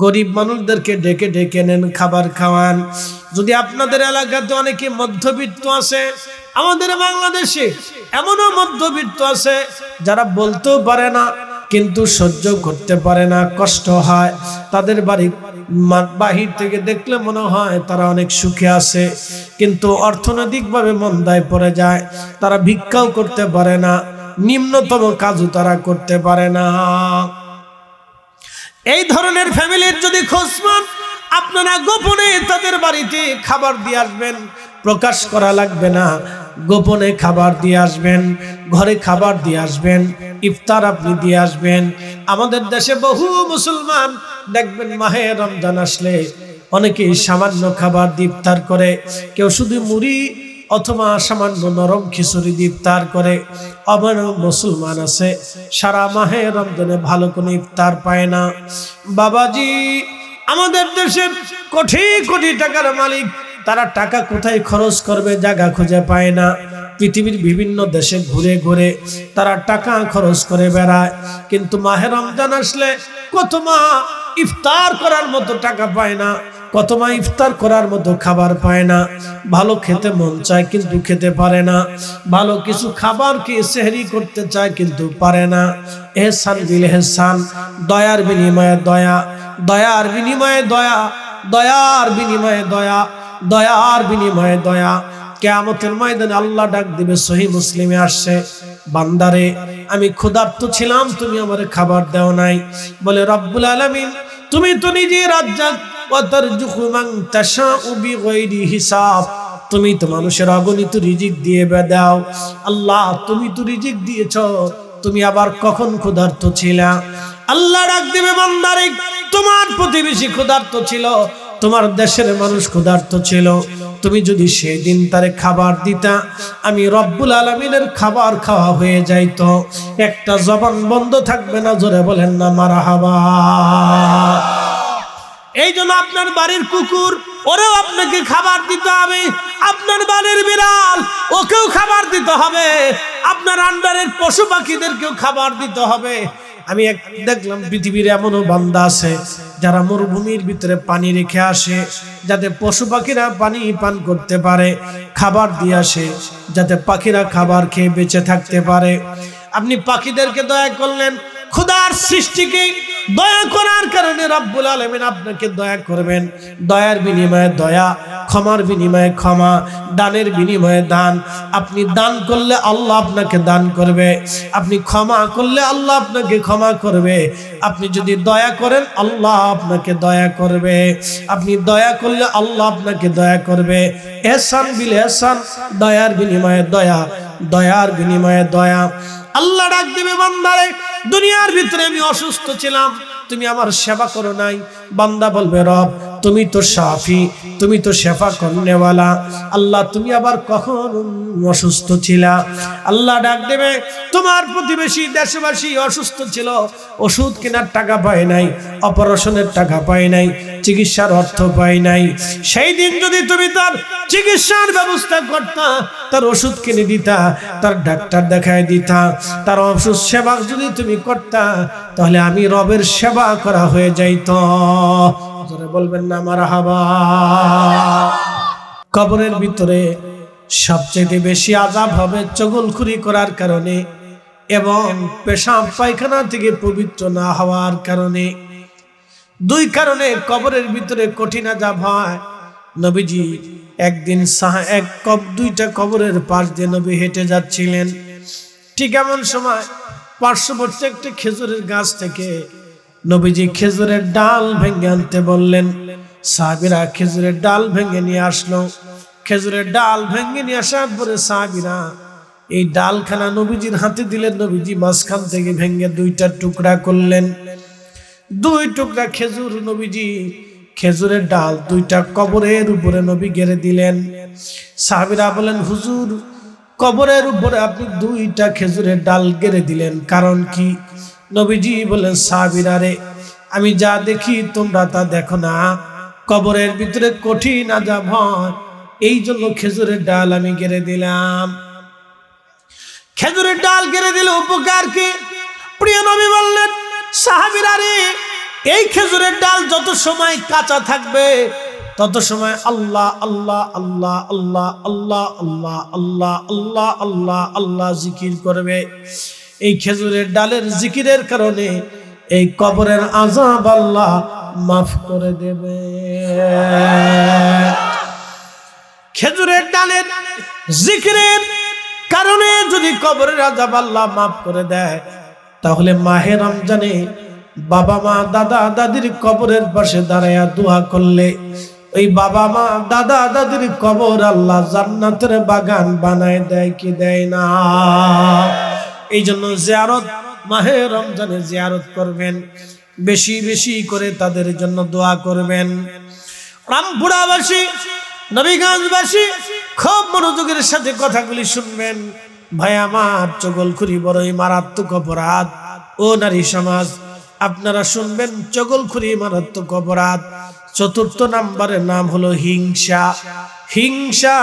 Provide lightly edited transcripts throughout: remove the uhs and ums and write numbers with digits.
গরিব মানুষদেরকে ডেকে ডেকে নেন, খাবার খাওয়ান। যদি আপনাদের এলাকাতে অনেকে মধ্যবিত্ত আছে, আমাদের বাংলাদেশে এমনও মধ্যবিত্ত আছে যারা বলতেও পারে না কিন্তু সহ্য করতে পারে না, কষ্ট হয়, তাদের বাড়ি বাহির থেকে দেখলে মনে হয় তারা অনেক সুখে আছে, কিন্তু অর্থনৈতিকভাবে মন্দায় পড়ে যায়, তারা ভিক্ষাও করতে পারে না, নিম্নতম কাজও তারা করতে পারে না। এই ধরনের ফ্যামিলির যদি খোঁজ পান, আপনারা গোপনে তাদের বাড়িতে খাবার দিয়ে আসবেন, প্রকাশ করা লাগবে না, গোপনে খাবার দিয়ে আসবেন, ঘরে খাবার দিয়ে আসবেন, ইফতার আপনি দিয়ে আসবেন। আমাদের দেশে বহু মুসলমান দেখবেন মাহে রমজান আসলে অনেকেই সামান্য খাবার দিয়ে ইফতার করে, কেউ শুধু মুড়ি অথবা সামান্য নরম খিচুড়ি দিয়ে ইফতার করে। আবার মুসলমান আছে সারা মাহে রমজানে ভালো কোনো ইফতার পায় না। বাবাজি, আমাদের দেশের কোটি কোটি টাকার মালিক, তারা টাকা কোথায় খরচ করবে জায়গা খুঁজে পায় না। পৃথিবীর বিভিন্ন দেশে ঘুরে ঘুরে তারা টাকা খরচ করে বেড়ায়, কিন্তু মাহে রমজান আসলে কত মা ইফতার করার মতো টাকা পায় না, কত মা ইফতার করার মতো খাবার পায় না। ভালো খেতে মন চায় কিন্তু খেতে পারে না, ভালো কিছু খাবার কি সেহরি করতে চায় কিন্তু পারে না। এহসান বিল এহসান, দয়ার বিনিময়ে দয়া, দয়ার বিনিময়ে দয়া, দয়ার বিনিময়ে দয়া, দয়ার বিনিময়ে দয়া। কিয়ামতের ময়দানে আল্লাহ ডাক দিবে, সহিহ মুসলিমে আসছে, বান্দারে আমি ক্ষুধার্ত ছিলাম, তুমি আমারে খাবার দাও নাই। বলে রব্বুল আলামিন, তুমি তো নিজে রাজ্জাক ওয়া তারযুকু মান তাশাউ বিগাইরি হিসাব, তুমি তো মানুষের অগণিত রিজিক দিয়ে দাও। আল্লাহ তুমি তো রিজিক দিয়েছো, তুমি আবার কখন ক্ষুধার্ত ছিলা? আল্লাহ ডাক দিবে, বান্দারে তোমার প্রতিবেশী ক্ষুধার্ত ছিল, তোমার দেশের মানুষ ক্ষুধার্ত ছিল, তুমি যদি সেই দিন তারে খাবার দিতা, আমি রব্বুল আলামিনের খাবার খাওয়া হয়ে যাইতো, একটা জবান বন্ধ থাকবে না। জোরে বলেন না মারহাবা। এই জন্য আপনার বাড়ির কুকুর, ওরেও আপনাকে খাবার দিতে হবে, আপনার বাড়ির বিড়াল, ওকেও খাবার দিতে হবে, আপনার আন্ডারের পশু পাখিদেরকেও খাবার দিতে হবে। আমি দেখলাম পৃথিবীর এমনও বান্দা আছে যারা মরুভূমির ভিতরে পানি রেখে আসে যাতে পশু পাখিরা পানি পান করতে পারে, খাবার দিয়ে আসে যাতে পাখিরা খাবার খেয়ে বেঁচে থাকতে পারে। আপনি পাখিদেরকে দয়া করলেন, খোদার সৃষ্টিকে দয়া করার কারণে রব্বুল আলামিন আপনাকে দয়া করবেন। দয়ার বিনিময়ে দয়া, ক্ষমার বিনিময়ে ক্ষমা, দানের বিনিময়ে দান। আপনি দান করলে আল্লাহ আপনাকে দান করবে, আপনি ক্ষমা করলে আল্লাহ আপনাকে ক্ষমা করবে, আপনি যদি দয়া করেন আল্লাহ আপনাকে দয়া করবে, আপনি দয়া করলে আল্লাহ আপনাকে দয়া করবে। এহসান বিল এহসান, দয়ার বিনিময়ে দয়া, দয়ার বিনিময়ে দয়া। আল্লাহ ডাক দিবে, বান্দারে দুনিয়ার ভিতরে আমি অসুস্থ ছিলাম, তুমি আমার সেবা করো নাই। বান্দা বলবে, রব তুমি তো শাফি, তুমি তো শেফা করনেওয়ালা, আল্লাহ তুমি আবার কখন অসুস্থ ছিলা? আল্লাহ ডাক দেবে, তোমার প্রতিবেশী দেশবাসী অসুস্থ ছিল, ওষুধ কেনার টাকা পায় নাই, অপারেশনের টাকা পায় নাই, চিকিৎসার অর্থ পায় নাই। সেই দিন যদি তুমি তার চিকিৎসার ব্যবস্থা করতা, তার ওষুধ কিনে দিতা, তার ডাক্তার দেখায় দিতা, তার ওষুধ সেবা যদি তুমি করতা, তাহলে আমি রবের সেবা করা হয়ে যাইত। জোরে বলবেন না মারহাবা। কবরের ভিতরে সবচেয়ে বেশি আযাব হবে চগলখুরি করার কারণে এবং পেশাব পায়খানা থেকে পবিত্র না হওয়ার কারণে। দুই কারণে কবরের ভিতরে কঠিন আযাব হয়। নবীজি একদিন দুইটা কবরের পাশ দিয়ে নবী হেঁটে যাচ্ছিলেন। ঠিক এমন সময় পার্শ্ববর্তী একটা খেজুরের গাছ থেকে নবীজি খেজুরের ডাল ভেঙে আনতে বললেন। সাহাবীরা খেজুরের ডাল ভেঙে নিয়ে আসলো। খেজুরের ডাল ভেঙে নিয়ে আসার পরে সাহাবীরা এই ডালখানা নবীজির হাতে দিলেন। নবীজি মাঝখান থেকে ভেঙে দুইটা টুকরা করলেন। দুই টুকরা খেজুর নবীজি খেজুরের ডাল দুইটা কবরের উপরে নবী গেড়ে দিলেন। সাহাবীরা বলেন, হুজুর কবরের উপরে আপনি দুইটা খেজুরের ডাল গেড়ে দিলেন, কারণ কি? নবীজি বলেন, সাহাবীরা রে, আমি যা দেখি তোমরা তা দেখো না, কবরের ভিতরে কঠিন আযাব হয়, এই জন্য খেজুরের ডাল আমি গেড়ে দিলাম। খেজুরের ডাল গেড়ে দিলে উপকার কি? প্রিয় নবী বললেন, সাহাবীরা রে, এই খেজুরের ডাল যত সময় কাঁচা থাকবে তত সময় আল্লাহ আল্লাহ আল্লাহ আল্লাহ আল্লাহ আল্লাহ আল্লাহ আল্লাহ আল্লাহ আল্লাহ জিকির করবে। এই খেজুরের ডালের জিকিরের কারণে এই কবরের আযাব আল্লাহ মাফ করে দেবে। খেজুরের ডালের জিকিরের কারণে যদি কবরের আযাব আল্লাহ মাফ করে দেয়, তাহলে মাহে রমজানে বাবা মা দাদা দাদির কবরের পাশে দাঁড়ায়া দোয়া করলে ওই বাবা মা দাদা দাদির কবর আল্লাহ জান্নাতের বাগান বানায় দেয় কি দেয় না? এই জন্য জিয়ারত, মাহে রমজানে জিয়ারত করবেন, বেশি বেশি করে তাদের জন্য দোয়া করবেন। রামপুরাবাসী, নবীগঞ্জবাসী খুব মনোযোগের সাথে কথাগুলি শুনবেন। ভাই আমার, চগলখুরি বড়ই মারাত্মক অপরাধ। ও নারী সমাজ, আপনারা শুনবেন, চগলখুরি মারাত্মক অপরাধ। চতুর্থ নাম্বারের নাম হলো হিংসা। হিংসা,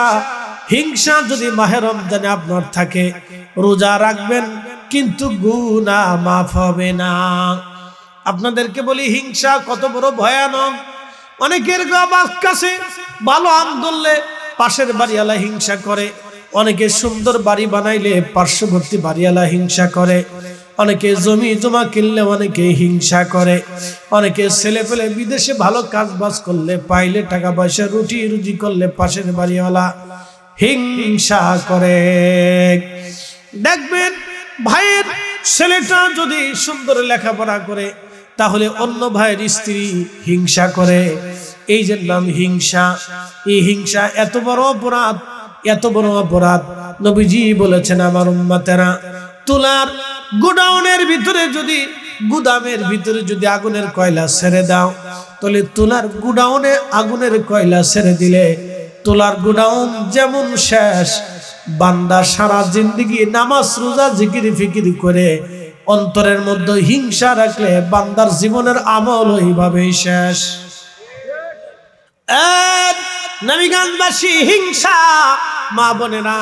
হিংসা যদি মাহে রমজানে আপনার থাকে, রোজা রাখবেন কিন্তু গুনাহ মাফ হবে না। আপনাদেরকে বলি, হিংসা কত বড় ভয়ানক। অনেকের কাছে ভালো আম ধরলে পাশের বাড়িওয়ালা হিংসা করে, অনেকে সুন্দর বাড়ি বানাইলে পার্শ্ববর্তী বাড়িওয়ালা হিংসা করে, অনেকে জমি জমা কিনলে অনেকে হিংসা করে, অনেকে ছেলে পেলে বিদেশে ভালো কাজ বাজ করলে, পাইলে টাকা পয়সা রুটি রুজি করলে পাশের বাড়িওয়ালা হিংসা করে। দেখবেন ভাইয়ের ছেলেটা যদি সুন্দর লেখাপড়া করে, তাহলে অন্য ভাইয়ের স্ত্রী হিংসা করে। এই যে নাম হিংসা। এই হিংসা এত বড় অপরাধ, এত বড় অপরাধ। নবীজি বলেছেন, আমার উম্মতেরা, তুলার গোডাউনের ভিতরে যদি, গুদামের ভিতরে যদি আগুনের কয়লা ছেড়ে দাও, তাহলে তুলার গোডাউনে আগুনের কয়লা ছেড়ে দিলে তুলার গোডাউন যেমন শেষ, বান্দা সারা জিন্দেগি নামাজ রোজা জিকির ফিকির করে অন্তরের মধ্যে হিংসা রাখলে বান্দার জীবনের আমল ওইভাবেই শেষ। নবীগঞ্জবাসী, হিংসা, মা বোনেরা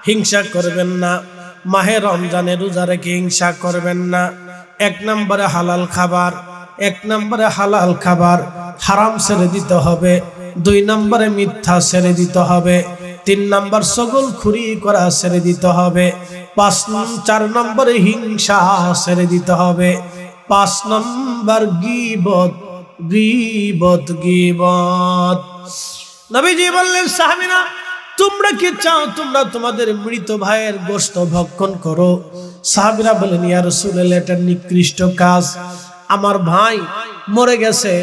হিংসা করবেন না। মাহে রমজানে রোজা রেখে হিংসা করবেন না। এক নম্বরে হালাল খাবার, এক নম্বরে হালাল খাবার হারাম ছেড়ে দিতে হবে। দুই নম্বরে মিথ্যা ছেড়ে দিতে হবে। তিন নম্বর চগলখুরি করা ছেড়ে দিতে হবে। চার নম্বরে হিংসা ছেড়ে দিতে হবে। 5 নম্বর গীবত, গীবত, গীবত। নবীজি বললেন, সাহাবীরা, তোমরা কি চাও তোমরা তোমাদের মৃত ভাইয়ের গোশত ভক্ষণ করো? সাহাবীরা বলেন, ইয়া রাসূলুল্লাহ, এটা নিকৃষ্ট কাজ। আমার ভাই মরে গেছে,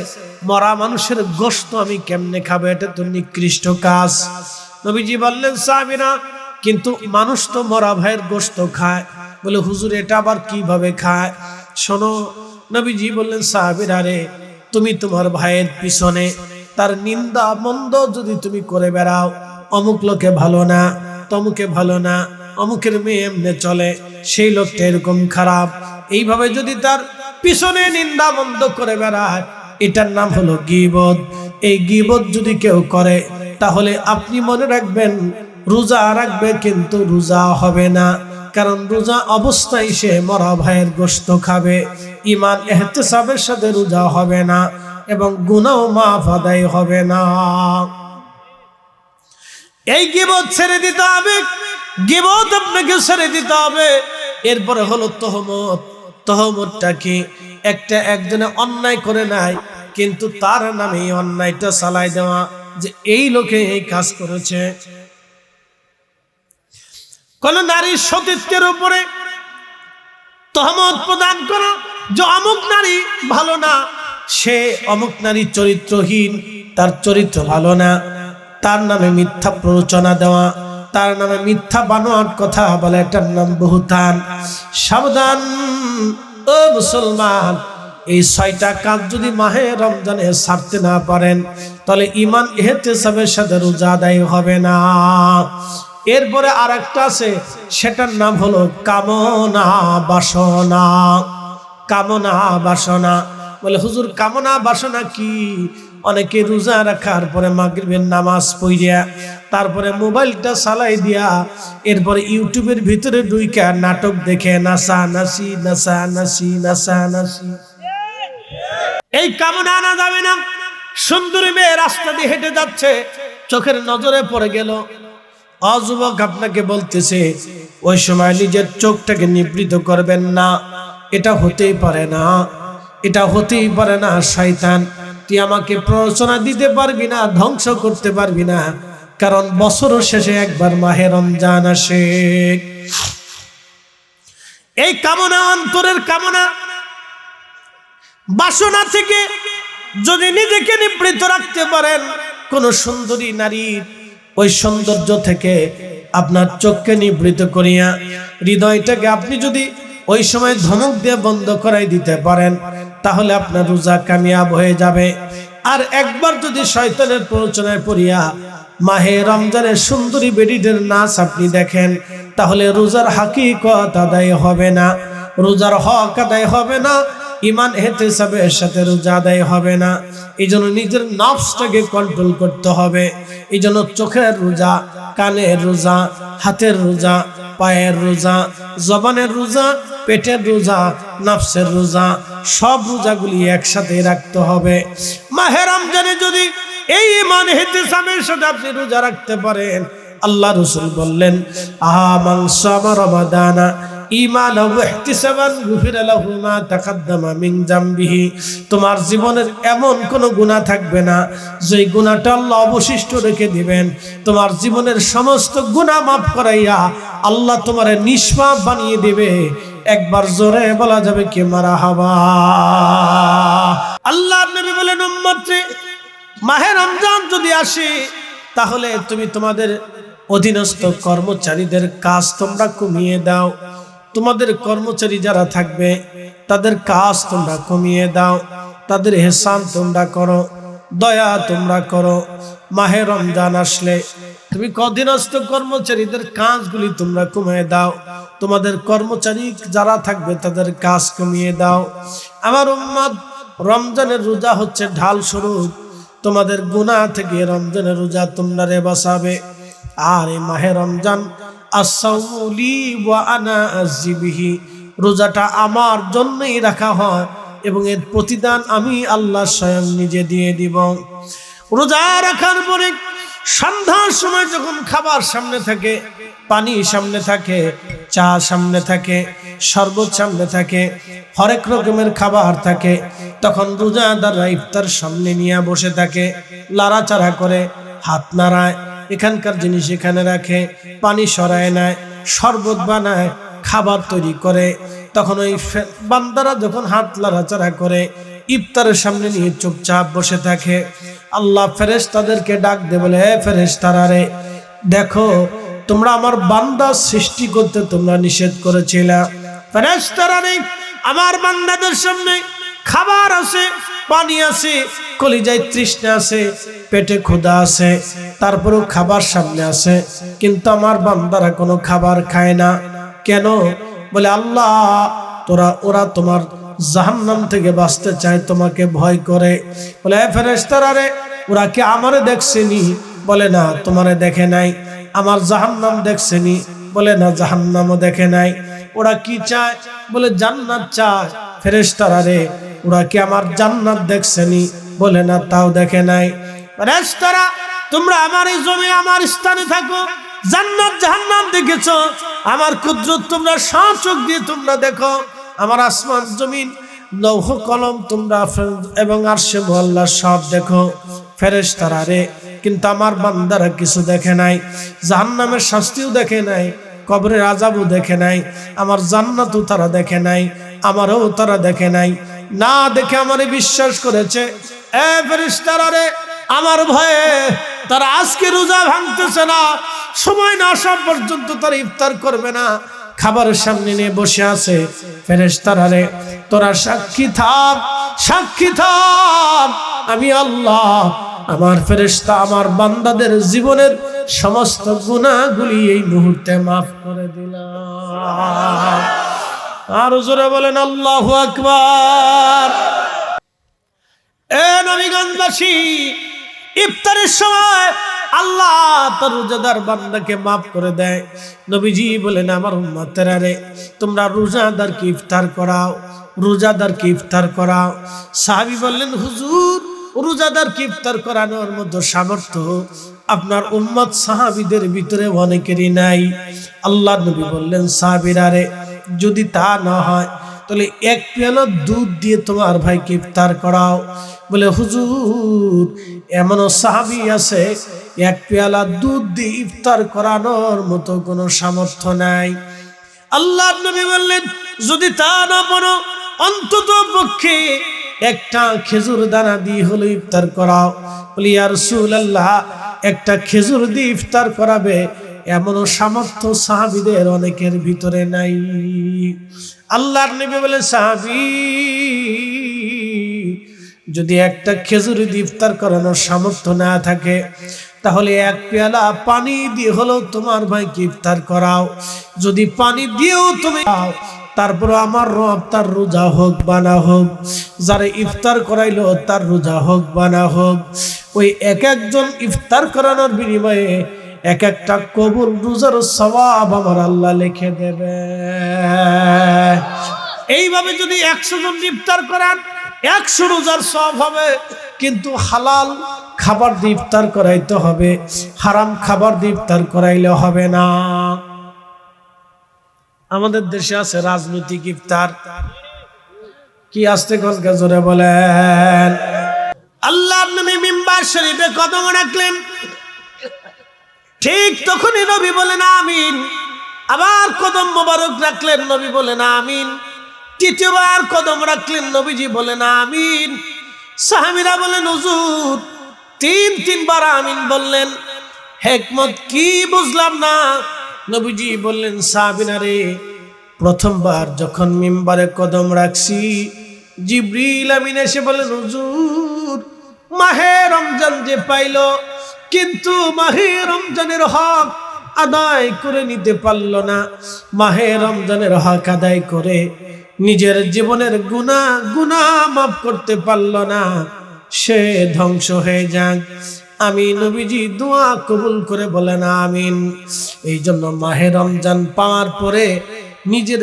মরা মানুষের গোশত আমি কেমনে খাবো? এটা তো নিকৃষ্ট কাজ। নবীজি বললেন, সাহাবীরা, কিন্তু মানুষ তো মরা ভাইয়ের গোশত খায়। বলে, হুজুর, এটা আবার কিভাবে খায়? শোনো, নবীজি বললেন, সাহাবীরা রে, তুমি তোমার ভাইয়ের পিছনে তার নিন্দা মন্দ যদি তুমি করে বেড়াও, অমুক লোকে ভালো না, তমুকে ভালো না, অমুকের মেয়ে এমনে চলে, সেই লোকটা এরকম খারাপ, এইভাবে যদি তার পিছনে নিন্দা মন্দ করে বেড়ায়, এটার নাম হলো গীবত। এই গীবত যদি কেউ করে, তাহলে আপনি মনে রাখবেন, রোজা রাখবে কিন্তু রোজা হবে না। কারণ রোজা অবস্থায় সে মরা ভাইয়ের গোশত খাবে। ঈমান ইহতিসাবের সাথে রোজা হবে না এবং গুনাহ মাফ আদায় হবে না। এই গীবত ছেড়ে দিতে হবে, গীবত আপনাকে ছেড়ে দিতে হবে। এরপরে হলো তহমত। তহমতটা কি? একজনে অন্যায় করে নাই, কিন্তু তার নামে এই অন্যায়টা চালাই দেওয়া, যে এই লোকে এই কাজ করেছে। কোন নারীর সতীত্বের উপরে তহমত প্রদান করো যে অমুক নারী ভালো না, সে অমুক নারী চরিত্রহীন, তার চরিত্র ভালো না, তার নামে মিথ্যা প্ররোচনা দেওয়া, তার নামে মিথ্যা বানোয়াট কথা বলে, এটার নাম বুহতান। সাবধান ও মুসলমান, এই 6টা কাজ যদি মাহে রমজানে ছাড়তে না পারেন, তাহলে ঈমান ইহতিসাবের সাথে রোজা আদায় হবে না। এরপরে আরেকটা আছে, সেটার নাম হলো কামনা বাসনা। কামনা বাসনা। বলে, হুজুর, কামনা বাসনা কি? অনেকে রোজা রাখার পরে মাগরিবের নামাজ পড়িয়া তারপরে মোবাইলটা চালাই দিয়া এরপরে ইউটিউবের ভিতরে ঢুইকা নাটক দেখে নাচা নাচি, নাচা নাচি, নাচা নাচি। এই কামনা আনা যাবে না। সুন্দরী মেয়ে রাস্তা দিয়ে হেঁটে যাচ্ছে, চোখের নজরে পড়ে গেল। অযুবক আপনাকে বলতেছে ওই সময় নিজের চোখটাকে নিবৃত করবেন না। এটা হতেই পারে না, এটা হতেই পারে না। শয়তান, তুই আমাকে প্ররোচনা দিতে পারবি না, ধ্বংস করতে পারবি না, কারণ বছর শেষে একবার মাহে রমজান আসে। এই কামনা, অন্তরের কামনা, বাসনা থেকে যদি নিজেকে নিবৃত রাখতে পারেন, কোন সুন্দরী নারীর ওই সৌন্দর্য থেকে আপনার চোখকে নিবৃত করিয়া হৃদয়টাকে আপনি যদি ওই সময় ধমক দিয়ে বন্ধ করাই দিতে পারেন, তাহলে আপনার রোজা কামিয়াব হয়ে যাবে। আর একবার যদি শয়তানের প্ররোচনায় পড়িয়া মাহে রমজানের সুন্দরী বেডিদের নাচ আপনি দেখেন, তাহলে রোজার হাকিকত আদায় হবে না, রোজার হক আদায় হবে না, ইমান ইহতিসাবের সাথে রোজা আদায় হবে না। এই জন্য নিজের নফসটাকে কন্ট্রোল করতে হবে। এই জন্য চোখের রোজা, কানের রোজা, হাতের রোজা, পায়ের রোজা, জবানের রোজা, পেটের রোজা, নফসের রোজা, সব রোজাগুলি একসাথে রাখতে হবে। মাহে রমজানে যদি এই ইমান ইহতিসাবের সাথে আপনি রোজা রাখতে পারেন, আল্লাহ রাসূল বললেন, আমান সামা রমাদানা ঈমানান ওয়া ইহতিসাবান গুফিরা লাহু মা তাকাদ্দামা মিন যামবিহি। তোমার জীবনের এমন কোন গুনাহ থাকবে না যেই গুনাহটা আল্লাহ অবশিষ্ট রেখে দিবেন। তোমার জীবনের সমস্ত গুনাহ মাফ করাইয়া আল্লাহ তোমারে নিষ্পাপ বানিয়ে দিবে। একবার জোরে বলা যাবে কি মারহাবা। আল্লাহর নবী বলেন, উম্মতরে, মাহে রমজান যদি আসে তাহলে তুমি তোমাদের অধীনস্থ কর্মচারীদের কাজ তোমরা কমিয়ে দাও। তোমাদের কর্মচারী যারা থাকবে তাদের কাজ তোমরা কমিয়ে দাও, তাদের ইহসান তোমরা করো, দয়া তোমরা করো। মাহে রমজান আসলে তুমি অধীনস্থ কর্মচারীদের কাজগুলি তোমরা কমিয়ে দাও, তোমাদের কর্মচারী যারা থাকবে তাদের কাজ কমিয়ে দাও। আমার উম্মত, রমজানের রোজা হচ্ছে ঢাল স্বরূপ তোমাদের গুনাহ থেকে রমজানের রোজা তোমরা বাঁচাবে। আর এই মাহে Ramzan as-sawmu li wa ana azbihi, রোজাটা আমার জন্যই রাখা হয় এবং এর প্রতিদান আমি আল্লাহ স্বয়ং নিজে দিয়ে দিব। রোজা রাখার পরে সন্ধ্যার সময় যখন খাবার সামনে থাকে, পানি সামনে থাকে, চা সামনে থাকে, শরবত সামনে থাকে, হরেক রকমের খাবার থাকে, তখন রোজাদাররা ইফতার সামনে নিয়ে বসে থাকে, লাড়াচাড়া করে, হাত নাড়ায়, এখানকার জিনিস এখানে রাখে, পানি সরায় নেয়, শরবত বানায়, খাবার তৈরি করে। তখন ওই বান্দারা যখন হাত লাড়াচাড়া করে ইফতারের সামনে নিয়ে চুপচাপ বসে থাকে, আল্লাহ ফেরেশতাদেরকে ডাক দিয়ে বলে, হে ফেরেশতারা রে, দেখো তোমরা আমার বান্দা সৃষ্টি করতে তোমরা নিষেধ করেছিলে। ফেরেশতারা রে, আমার বান্দাদের সামনে খাবার আছে, পানি আছে, কলিজায় তৃষ্ণা আছে, পেটে ক্ষুধা আছে, তারপরেও খাবার সামনে আছে, কিন্তু আমার বান্দারা কোনো খাবার খায় না কেন? বলে, আল্লাহ ওরা তোমার জাহান্নাম থেকে বাঁচতে চায়, তোমাকে ভয় করে। বলে, হে ফেরেশতারা রে, ওরা কি আমারে দেখছেনি? বলে, না, তোমারে দেখে নাই। আমার জাহান্নাম দেখছেনি? বলে, না, জাহান্নামও দেখে নাই। ওরা কি চায়? বলে, জান্নাত চায়। ফেরেশতারা রে, ওরা কি আমার জান্নাত দেখছেনি? বলে, না, তাও দেখে নাই। ফেরেশতারা, তোমরা আমার এই জমি, আমার স্থানে থাকো, জান্নাত জাহান্নাম দেখেছো, আমার কুদরত তোমরা চোখ দিয়ে তোমরা দেখো, আমার আসমান জমিন লৌহ কলম তোমরা এবং আরশে মুআল্লা সব দেখো। ফেরেশতারা রে, কিন্তু আমার বান্দারা কিছু দেখে নাই, জাহান্নামের শাস্তিও দেখে নাই, কবরের আযাবও দেখে নাই, আমার জান্নাতও তারা দেখে নাই, আমারও তারা দেখে নাই। না দেখে আমারে বিশ্বাস করেছে। এ ফেরেশতারা রে, আমার ভয়ে তারা আজকে রোজা ভাঙতেছে না, সময় না আসা পর্যন্ত তারা ইফতার করবে না, খাবারের সামনে নিয়ে বসে আছে। ফেরেশতারা রে, তোরা সাক্ষী থাক, সাক্ষী থাক, আমি আল্লাহ আমার ফেরেশতা আমার বান্দাদের জীবনের সমস্ত গুনাহগুলি এই মুহূর্তে মাফ করে দিলাম। আর জোরে বলেন আল্লাহু আকবার। এ নবীগঞ্জবাসী, ইফতারের সময় আল্লাহ তার রোজাদার বান্দাকে মাফ করে দেয়। নবীজি বলেন আমার উম্মতেরা রে, তোমরা রোজাদারকে ইফতার করাও, রোজাদারকে ইফতার করাও। সাহাবী বললেন হুজুর, রোজাদারকে ইফতার করানোর মতো সামর্থ্য আপনার উম্মত সাহাবীদের ভিতরে অনেকেরই নাই। আল্লাহ নবী বললেন সাহাবীরা রে, যদি তা না হয় তাহলে এক পেয়ালা দুধ দিয়ে তোমার ভাইকে ইফতার করাও। বলে হুজুর, এমনও সাহাবী আছে এক পেয়ালা দুধ দিয়ে ইফতার করানোর মতো কোনো সামর্থ্য নাই। আল্লাহ নবী বললেন যদি তা না পারো অন্তত পক্ষে একটা খেজুর দানা দিয়ে হলো ইফতার করাও। বলি ইয়া রাসূলুল্লাহ, একটা খেজুর দিয়ে ইফতার করাবে এমনও সামর্থ্য সাহাবীদের অনেকের ভিতরে নাই। আল্লাহর নবী বলেন সাহাবী, যদি একটা খেজুর দিয়ে ইফতার করানোর সামর্থ্য না থাকে তাহলে এক পেয়ালা পানি দিয়ে হলো তোমার ভাইকে ইফতার করাও। যদি পানি দিয়েও তুমি তারপর আমার রব তার রোজা হোক বা না হোক, যারা ইফতার করাইলো তার রোজা হোক বা না হোক, ওই এক একজন ইফতার করানোর বিনিময়ে এক একটা কবুল রোজার সওয়াব আমার আল্লাহ লিখে দেবে। এইভাবে যদি 100 জন ইফতার করান 100 রোজার সওয়াব হবে। কিন্তু হালাল খাবার দিয়ে ইফতার করাইতে হবে, হারাম খাবার দিয়ে ইফতার করাইলে হবে না। আমাদের দেশে আছে রাজনৈতিক ইফতার, কি আসতে কলকা জোরে বলেন। আল্লাহর নবী মিম্বার শরীফে কদম রাখলেন, ঠিক তখনই নবী বলেন আমিন। আবার কদম মোবারক রাখলেন, নবী বলেন আমিন। তৃতীয়বার কদম রাখলেন, নবীজি বলেন আমিন। সাহাবীরা বলেন হুজুর তিনবার আমিন বললেন, হিকমত কি বুঝলাম না। নবীজি বললেন সাহাবীরা রে, প্রথমবার যখন মিম্বারে কদম রাখছি জিবরিল আমিন এসে বলেন হুজুর মাহে রমজান যে পাইলো কিন্তু মাহে রমজানের হক আদায় করে নিতে পারল না, মাহে রমজানের হক আদায় করে নিজের জীবনের গুনাহ মাফ করতে পারল না, সে ধ্বংস হয়ে যাক। আমি নবীজি দোয়া কবুল করে বলেন আমিন। এই জন্য মাহে রমজান পাওয়ার পরে নিজের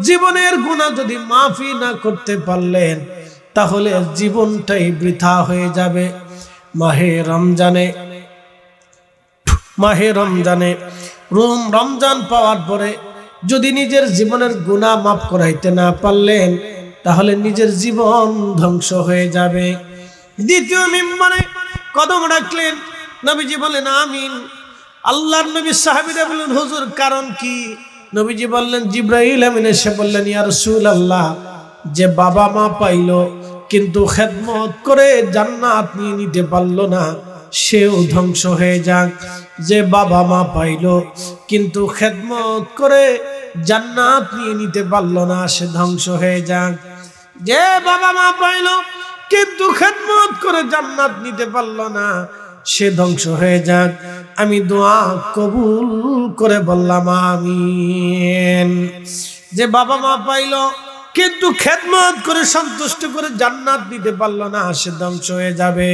জীবনের গুনাহ যদি মাফি না করতে পারলেন তাহলে জীবনটাই বৃথা হয়ে যাবে। মাহে রমজানে রমজান পাওয়ার পরে যদি নিজের জীবনের গুনাহ মাফ করাইতে না পারলেন তাহলে নিজের জীবন ধ্বংস হয়ে যাবে। দ্বিতীয় মিম্বরে কদম রাখলেন, নবীজি বলেন আমিন। আল্লাহর নবী সাহাবীরা বলেন হুজুর কারণ কি? নবীজি বললেন জিবরাইল আমিন এসে বললেন ইয়া রাসূলুল্লাহ, যে বাবা মা পাইলো কিন্তু খেদমত করে জান্নাত নিয়ে নিতে পারলো না সেও ধ্বংস হয়ে যাক। যে বাবা মা পাইলো কিন্তু খেদমত করে জান্নাত নিয়ে নিতে পারলো না সে ধ্বংস হয়ে যাক। যে বাবা মা পাইলো কিন্তু খেদমত করে জান্নাত নিতে পারলো না সে ধ্বংস হয়ে যাক। আমি দোয়া কবুল করে বললাম আমিন। যে বাবা মা পাইলো কিন্তু খেদমত করে সন্তুষ্ট করে জান্নাত দিতে পারলো না সে ধ্বংস হয়ে যাবে।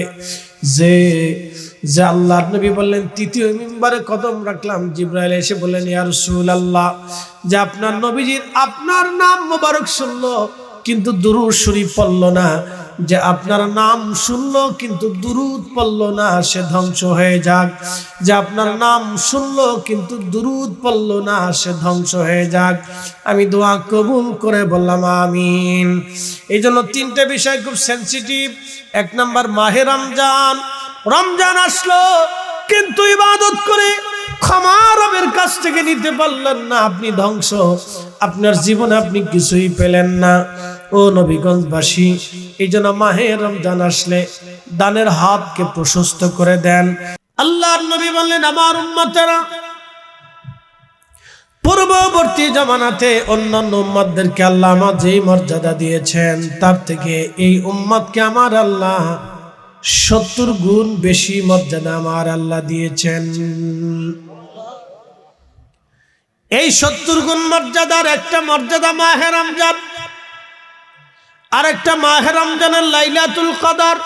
যে আল্লাহর নবী বললেন তৃতীয় মিম্বারে কদম রাখলাম, জিবরাইল এসে বললেন ইয়া রাসূলুল্লাহ, যে আপনার নবীজির আপনার নাম মোবারক শুনলো কিন্তু দুরূদ শরীফ পড়লো না, যে আপনার নাম শুনলো কিন্তু দুরূদ পড়লো না সে ধ্বংস হয়ে যাক। যে আপনার নাম শুনলো কিন্তু দুরূদ পড়লো না সে ধ্বংস হয়ে যাক। আমি দোয়া কবুল করে বললাম আমিন। এই জন্য তিনটে বিষয় খুব সেন্সিটিভ। এক নাম্বার মাহে রমজান আসলো কিন্তু ইবাদত করে ক্ষমা রবের কাছ থেকে নিতে পারলেন না, আপনি ধ্বংস, আপনার জীবনে আপনি কিছুই পেলেন না। ও নবীগঞ্জবাসী, এই জন্য মাহে রমজান আসলে দানের হাতকে প্রশস্ত করে দেন। আল্লাহর নবী বললেন আমার উম্মতেরা পূর্ববর্তী জামানাতে অন্যান্য উম্মতদেরকে আল্লাহ আমার যেই মর্যাদা দিয়েছেন তার থেকে এই উম্মতকে আমার আল্লাহ 70 গুণ বেশি মর্যাদা আমার আল্লাহ দিয়েছেন। এই 70 গুণ মর্যাদার একটা মর্যাদা মাহে রমজান, আর একটা মাহে রমজানের লাইলাতুল কদর,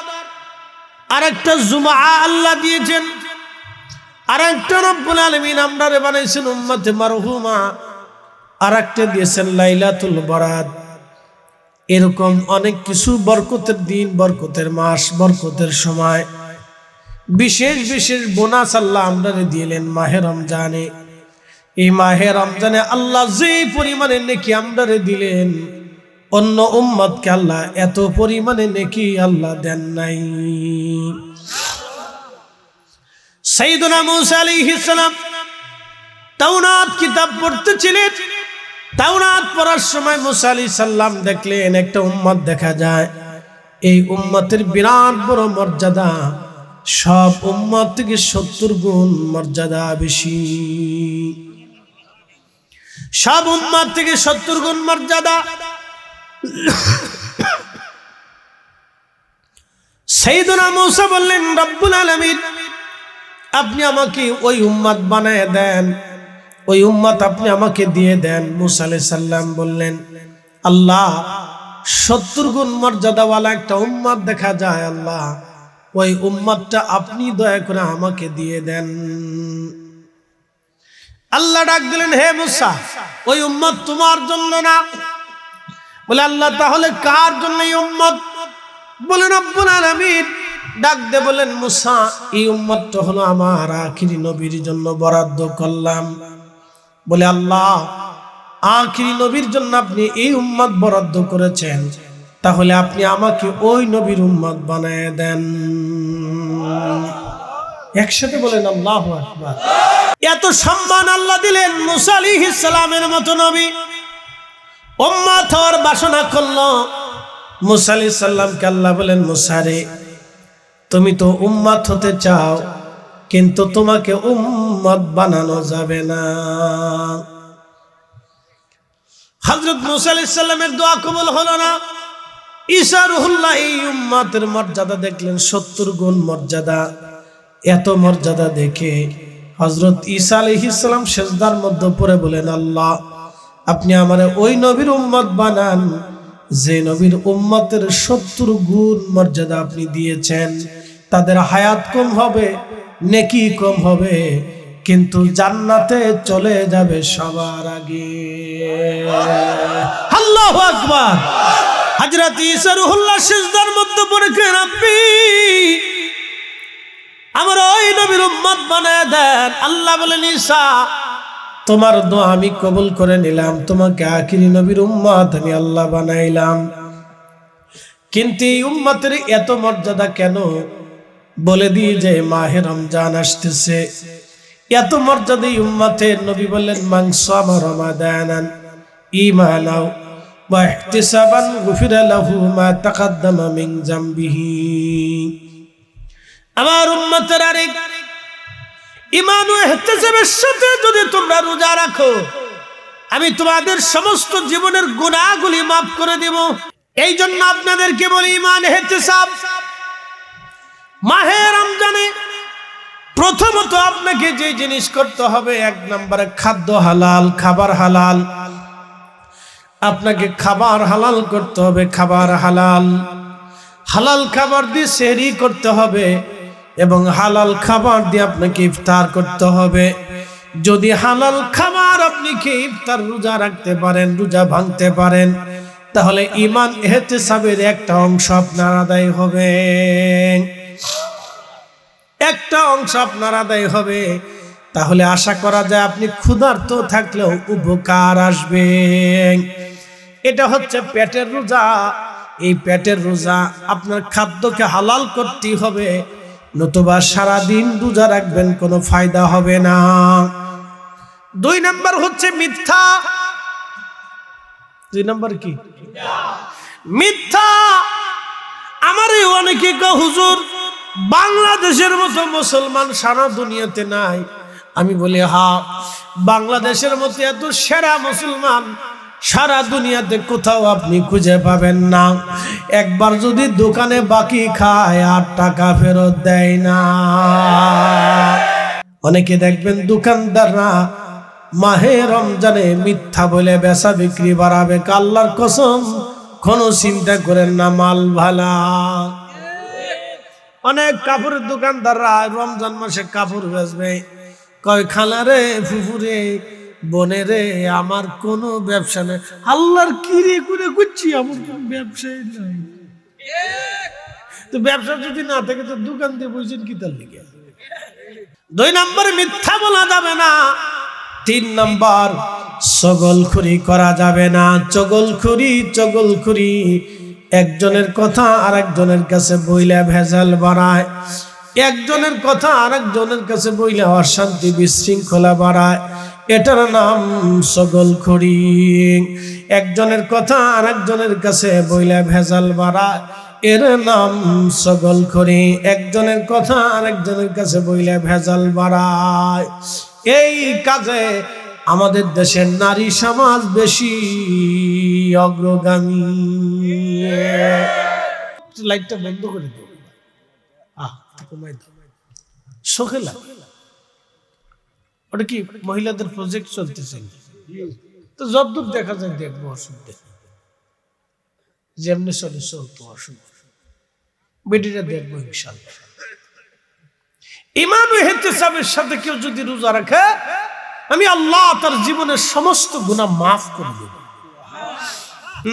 আর একটা জুমআ আল্লাহ দিয়েছেন। আর একটা রব্বুল আলামিন আমরারে বানাইছেন উম্মতে মারহুমা, আর একটা দিয়েছেন লাইলাতুল বরাত। এরকম অনেক কিছু বরকতের দিন, বরকতের মাস, বরকতের সময়, বিশেষ বিশেষ বোনাস আল্লাহ আমরারে দিলেন মাহে রমজানে। এই মাহে রমজানে আল্লাহ যে পরিমাণে নেকি আমরারে দিলেন, অন্য উম্মতকে আল্লাহ এত পরিমাণে নেকি আল্লাহ দেন নাই। সাইয়েদুনা মূসা আলাইহিস সালাম তাওরাত কিতাব পড়তেছিলেন। তাওরাত পড়ার সময় মূসা আলাইহিস সালাম দেখলেন একটা উম্মত দেখা যায়, এই উম্মতের বিরাট বড় মর্যাদা, সব উম্মত থেকে 70 গুণ মর্যাদা বেশি। সব উম্মত থেকে 70 গুণ মর্যাদা। সাইয়েদুনা মূসা বললেন, রব্বুল আলামিন আপনি আমাকে ওই উম্মত বানায় দেন, ওই উম্মত আপনি আমাকে দিয়ে দেন। মূসা আলাইহিস সালাম বললেন, আল্লাহ 70 গুণ মর্যাদাওয়ালা একটা উম্মত দেখা যায়, আল্লাহ ওই উম্মতটা আপনি দয়া করে আমাকে দিয়ে দেন। আল্লাহ ডাক দিলেন, হে মূসা ওই উম্মত তোমার জন্য না। বলে আল্লাহ তাহলে কার জন্য এই উম্মত? বলে রব্বুল আলামিন ডাক দে বলেন, মূসা এই উম্মতটা হলো আমার আখিরি নবীর জন্য বরাদ্দ করলাম। বলে আল্লাহ আখিরি নবীর জন্য আপনি এই উম্মত বরাদ্দ করেছেন, তাহলে আপনি আমাকে ওই নবীর উম্মত বানায় দেন। একসাথে বলেন আল্লাহু আকবার। এত সম্মান আল্লাহ দিলেন মূসা আলাইহিস সালামের মতো নবী উম্মত হওয়ার বাসনা করলো। মূসা আলাইহিস সালামকে আল্লাহ বলেন, মূসা রে তুমি তো উম্মত হতে চাও, কিন্তু তোমাকে উম্মত বানানো যাবে না। হযরত মূসা আলাইহিস সালামের দোয়া কবুল হলো না। ঈসা রূহুল্লাহ এই উম্মতের মর্যাদা দেখলেন, 70 গুণ মর্যাদা। এত মর্যাদা দেখে হযরত ঈসা আলাইহিস সালাম সিজদার মধ্যে পড়ে বলেন, আল্লাহ আপনি আমারে ওই নবীর উম্মত বানান যে নবীর উম্মতের 70 গুণ মর্যাদা আপনি দিয়েছেন। তাদের হায়াত কম হবে, নেকি কম হবে, কিন্তু জান্নাতে চলে যাবে সবার আগে। আল্লাহু আকবার। হযরত ঈসা রূহুল্লাহ সিজদার মধ্যে পড়ে কেন, রব্বি আমার ওই নবীর উম্মত বানায় দেন। আল্লাহ বলেন, ঈসা তোমার দোয়া আমি কবুল করে নিলাম, তোমাকে আখিরি নবীর উম্মত আমি আল্লাহ বানাইলাম। কিন্তু এই উম্মতের এত মর্যাদা কেন? বলে দিই যে মাহে রমজান আসতেছে, এত মর্যাদা এই উম্মতের। নবী বললেন, মান সামা রমাদানান ঈমানাও ওয়া ইহতিসাবান গুফিরা লাহু মা তাকাদ্দামা মিন যামবিহি। আমার উম্মতের আরেক ঈমান ও ইহতিসাবের সাথে যদি তোমরা রোজা রাখো, আমি তোমাদের সমস্ত জীবনের গুনাহগুলি মাফ করে দেব। এই জন্য আপনাদেরকে বলি, ঈমান ইহতিসাব মাহে রমজানে প্রথমত আপনাকে যে জিনিস করতে হবে, 1 নম্বরে খাদ্য হালাল, খাবার হালাল। আপনাকে খাবার হালাল করতে হবে, খাবার হালাল। হালাল খাবার দিয়ে সেহরি করতে হবে এবং হালাল খাবার দিয়ে আপনাকে ইফতার করতে হবে। যদি হালাল খাবার আপনি খেয়ে ইফতার রোজা রাখতে পারেন, রোজা ভাঙতে পারেন, তাহলে ঈমান ইহতিসাবের একটা অংশ আপনার আদায় হবে, একটা অংশ আপনার আদায় হবে। তাহলে আশা করা যায় আপনি ক্ষুধার্ত থাকলেও উপকার আসবে। এটা হচ্ছে পেটের রোজা। এই পেটের রোজা আপনার খাদ্যকে হালাল করতেই হবে, নতুবা সারাদিন রোজা রাখবেন কোনো ফায়দা হবে না। 2 নম্বর হচ্ছে মিথ্যা। 2 নম্বর কি? মিথ্যা। আমারই অনেকে কয়, হুজুর বাংলাদেশের মতো মুসলমান সারা দুনিয়াতে নাই। আমি বলি, হ্যাঁ, বাংলাদেশের মতো এত সেরা মুসলমান সারা দুনিয়াতে কোথাও আপনি খুঁজে পাবেন না। একবার যদি দোকানে বাকি খায় আর টাকা ফেরত দেয় না। অনেকে দেখবেন দোকানদাররা মাহে রমজানে মিথ্যা বলে বেচা বিক্রি বাড়াবে। আল্লাহর কসম, কোনো চিন্তা করেন না, মাল ভালা। অনেক কাপড়ের দোকানদাররা রমজান মাসে কাপড় বেচবে, কয় খালা রে ফুফুরে বনে রে আমার কোনো ব্যবসা নেই। আল্লাহর কি রে করে করছি, আমার কোনো ব্যবসাই নাই। তো ব্যবসা যদি না থাকে তো দোকান দিয়ে বসেন কি তার লিগে? 2 নম্বরে মিথ্যা বলা যাবে না। 3 নম্বর চগলখুরি করা যাবে না। চগলখুরি একজনের কথা আরেকজনের কাছে বইলা ভেজাল বাড়ায়, একজনের কথা আরেকজনের কাছে বইলা অশান্তি বিশৃঙ্খলা বাড়ায়, এটার নাম চগলখুরি। একজনের কথা আরেকজনের কাছে বইলা ভেজাল বাড়ায়, এর নাম চগলখুরি। একজনের কথা আরেকজনের কাছে বইলা ভেজাল বাড়ায়। এই কাজে আমাদের দেশের নারী সমাজ বেশি অগ্রগামী। লাইটটা বন্ধ করে দেব। শোকেলা ওটা কি মহিলাদের প্রজেক্ট চলতেছে, তো যতদূর দেখা যায় দেখবো, অসুবিধা যেমনি চলে চলতো, অসুবিধা বেটিটা দেখবো ইনশাআল্লাহ। ইমান ও ইহতিসাবের সাথে কেউ যদি রোজা রাখে, আমি আল্লাহ তার জীবনের সমস্ত গুনাহ মাফ করে দেব।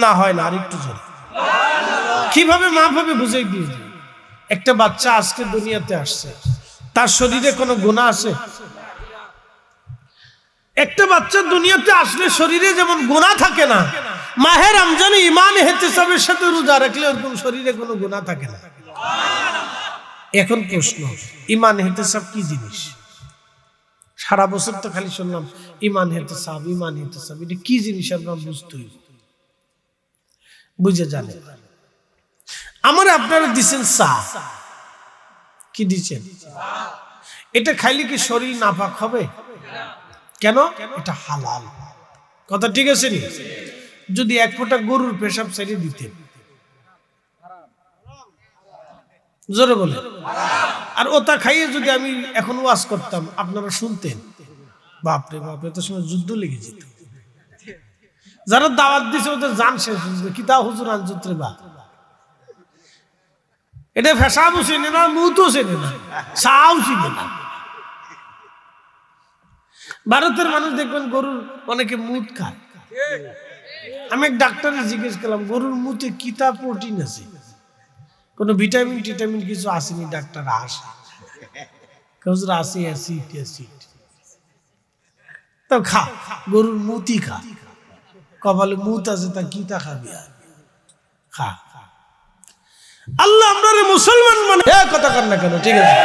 না হয় না, আরেকটু জোরে কিভাবে মাফ হবে বুঝাই দিয়ে দিই। একটা বাচ্চা আজকে দুনিয়াতে আসছে, তার শরীরে কোনো গুনাহ আছে? একটা বাচ্চা দুনিয়াতে আসলে শরীরে যেমন গুনাহ থাকে না, মাহে রমজানে ইমান ইহতিসাবের সাথে রোজা রাখলে ওরকম শরীরে কোনো গুনাহ থাকে না। এখন প্রশ্ন, ইমান ইহতিসাব কি জিনিস? সারা বছর তো খালি শুনলাম ইমান ইহতিসাব, ইমান ইহতিসাব। এটা কি জিনিস আমরা বুঝতে হইব, বুঝে জানে। আমার আপনারা দিচ্ছেন চা, কি দিচ্ছেন? এটা খাইলে কি শরীর নাপাক হবে? কেন? এটা হালাল। কথা ঠিক আছে নি? যদি 1 ফোঁটা গরুর পেশাব ছেড়ে দিতেন, জোরে বলে, আর ওটা খাইয়ে যদি আমি এখন ওয়াজ করতাম, আপনারা শুনতেন, বাপরে বাপ, এত সময় যুদ্ধ লেগে যেত। যারা দাওয়াত দিছে ওদের জান শেষ হয়েছে। কিতা হুজুর আনজুত্রে বা এটা ফেসাবও চেনে না, মুতও চেনে না, চাও চিনে না। ভারতের মানুষ দেখবেন গরুর অনেকে মুত খায়। আমি এক ডাক্তারে জিজ্ঞেস করলাম, গরুর মুতে কিতা প্রোটিন আছে? কোনো ভিটামিন টিটামিন কিছু আসেনি? ডাক্তার আসে হুজুর আসে অ্যাসিড অ্যাসিড। তো খা, গরুর মুতি খা, কপালে মুত আছে, তা কিতা খাবি আর খা। আল্লাহ আমরা মুসলমান মানে কথা কর না কেন? ঠিক আছে,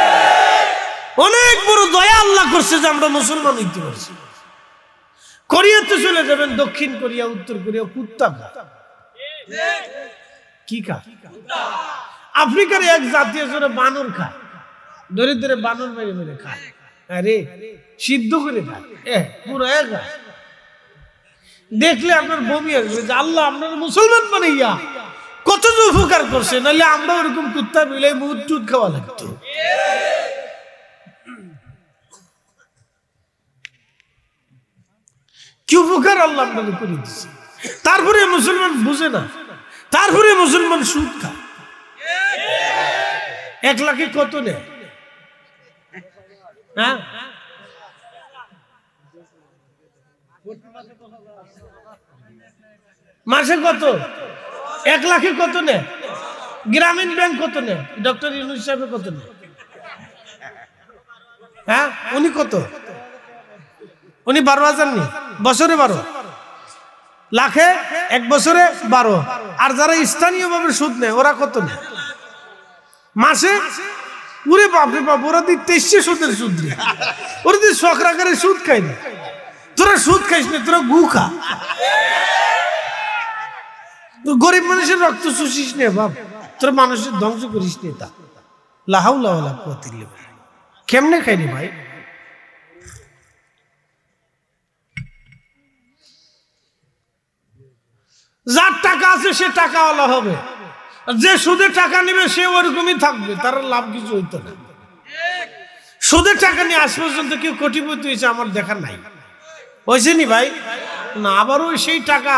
অনেক বড় দয়া আল্লাহ করছে যে আমরা মুসলমান হইতে পারছি। কোরিয়াতে চলে যাবেন, দক্ষিণ কোরিয়া, উত্তর কোরিয়া, কুত্তা খা। কি খা? আফ্রিকার এক জাতীয় জোরে বানর খায়, দরিদ্রে বানর মেরে মেরে খায়। আরে সিদ্ধ করে খায়, পুরো খায়। দেখলে আপনার বমি আসবে যে আল্লাহ আপনার মুসলমান বানাইয়া কত যে উপকার করছে, নাহলে আমরা ওরকম কুত্তা মিলে মুদ টুদ খাওয়া লাগতো। কি উপকার আল্লাহ আপনাদের করে দিচ্ছে। তারপরে মুসলমান বুঝে না, তারপরে মুসলমান সুদ খায়। 1 লাখে কত নেয়? হ্যাঁ, মাসে কত? 1 লাখে কত নেয়? গ্রামীণ ব্যাংক কত নেয়? ডক্টর ইউনূস সাহেব কত নেয়? হ্যাঁ, উনি কত? উনি 12,000 নেই, বছরে 12 লাখে, 1 বছরে 12। আর যারা স্থানীয় ভাবে সুদ নেয় ওরা কত নেয় মাসে? ওরে বাপরে বাপ, ওরা দিয়ে 2300 সুদের সুদ নেয়। ওরা দিয়ে শখরাকারে সুদ খাই না। তোরা সুদ খাইস না, তোরা গু খা। গরিব মানুষের রক্ত চুষিস নে বাপ, তোরা মানুষের ধ্বংস করিস নে। তা লাহাউলা ওয়ালা কুওয়াতা ইল্লা বিল্লাহ। কেমনে খাইনি ভাই? যার টাকা আছে সে টাকাওয়ালা হবে, যে সুদে টাকা নেবে সে ওরকমই থাকবে, তার লাভ কিছু হইতো না। সুদের টাকা নিয়ে আজ পর্যন্ত কেউ কোটিপতি হয়েছে আমার দেখা নাই, হয়েছে নি ভাই? না, আবার ওই সেই টাকা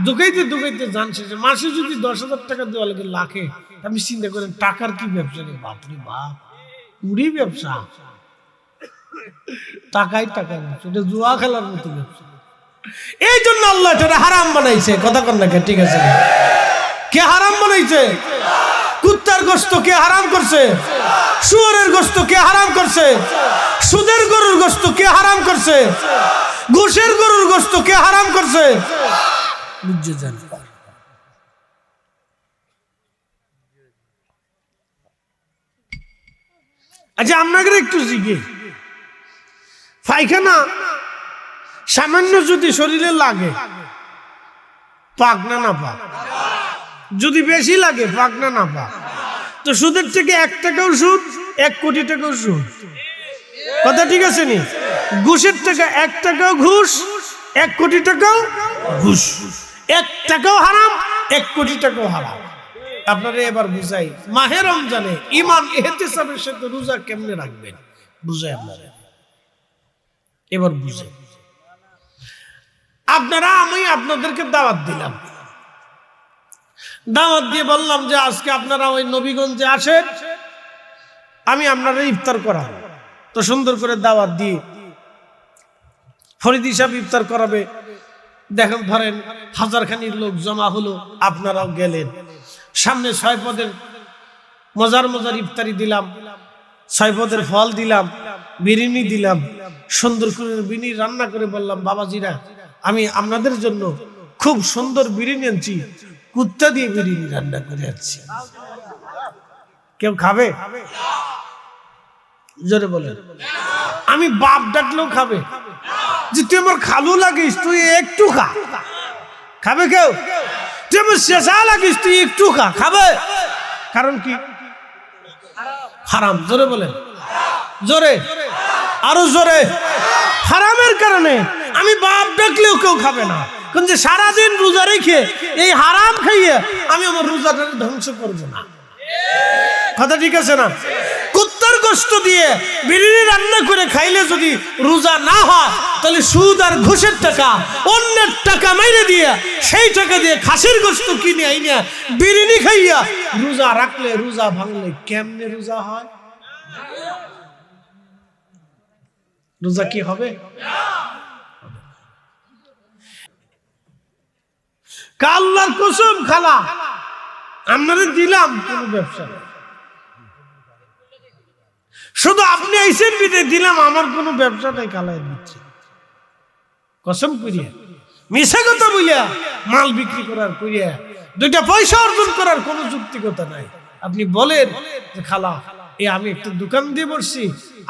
দুকাইতে দুকাইতে জানছে যে মাসে যদি 10,000 টাকা দেওয়া লাগে লাখে। আমি চিন্তা করেন টাকার কি ব্যবসা রে বাপরে বাপ, পুরি ব্যবসা। টাকাই টাকা ব্যবসা, এটা জুয়া খেলার মতো ব্যবসা। এই জন্য আল্লাহ এটা হারাম বানাইছে। কথা কন না, ঠিক আছে? কে হারাম বানাইছে? কুত্তার গোশত কে হারাম করছে? শুয়োরের গোশত কে হারাম করছে? সুদের গরুর গোশত কে হারাম করছে? ঘুষের গরুর গোশত কে হারাম করছে? বুঝে যান। আচ্ছা, আপনাকে একটু জিজ্ঞে, পায়খানা সামান্য যদি শরীরে লাগে, পাক না না পাক? যদি বেশি লাগে, পাক না না পাক? তো সুদের থেকে 1 টাকাও সুদ, 1 কোটি টাকাও সুদ। কথা ঠিক আছে নি? ঘুষের টাকা 1 টাকাও ঘুষ, 1 কোটি টাকাও ঘুষ। 1 টাকাও হারাম, 1 কোটি টাকাও হারাম। আপনারা এবার বুঝাই, মাহে রমজানে ঈমান ইহতিসাবের সাথে রোজা কেমনে রাখবেন বুঝাই আপনারা। এবার বুঝে আপনারা, আমি আপনাদেরকে দাওয়াত দিলাম, দাওয়াত দিয়ে বললাম যে আজকে আপনারা ওই নবীগঞ্জে আসেন, আমি আপনারা ইফতার করাবো। তো সুন্দর করে দাওয়াত দিয়ে ফরিদি সাহেব ইফতার করাবে। দেখেন, ধরেন 1000 খানিক লোক জমা হলো, আপনারাও গেলেন। সামনে 6 পদের মজার মজার ইফতারি দিলাম, 6 পদের ফল দিলাম, বিরিয়ানি দিলাম, সুন্দর করে বিরিয়ানি রান্না করে বললাম, বাবাজিরা আমি আপনাদের জন্য খুব সুন্দর বিরিয়ানি আনছি, কুত্তা দিয়ে বিরিয়ানি রান্না করে আনছি, কেউ খাবে? জোরে বলেন। আমি বাপ ডাকলেও খাবে? যে তুই আমার খালু লাগিস, তুই একটু খা, খাবে কেউ? তুই আমার শেষা লাগিস, তুই একটু খা, খাবে? কারণ কি? হারাম। জোরে বলেন, জোরে, আরো জোরে। হারামের কারণে আমি বাপ ডাকলেও কেউ খাবে না। কারণ যে সারাদিন রোজা রেখে এই হারাম খাইয়ে আমি আমার রোজাটা ধ্বংস করবো না। কথা ঠিক আছে না? কুত্তার গোশত দিয়ে বিরিয়ানি রান্না করে খাইলে যদি রোজা না হয়, তাহলে সুদ আর ঘুষের টাকা, অন্যের টাকা মাইরে দিয়ে সেই টাকা দিয়ে খাসির গোশত কিনে আইনা বিরিয়ানি খাইয়া রোজা রাখলে, রোজা ভাঙলে কেমনে রোজা হয়? রোজা কি হবে? আল্লাহর কসম, খালা আপনাদের দিলাম কোন ব্যবসা নেই, শুধু আপনি আইসেন বিদে দিলাম, আমার কোনো ব্যবসা নাই। খালাই দিচ্ছে কসম করিয়া, মিশা কথা বলিয়া মাল বিক্রি করার করিয়া 2টা পয়সা অর্জন করার কোনো যুক্তিকতা নাই। আপনি বলেন যে খালা আমি একটা দোকান দিয়ে বসছি,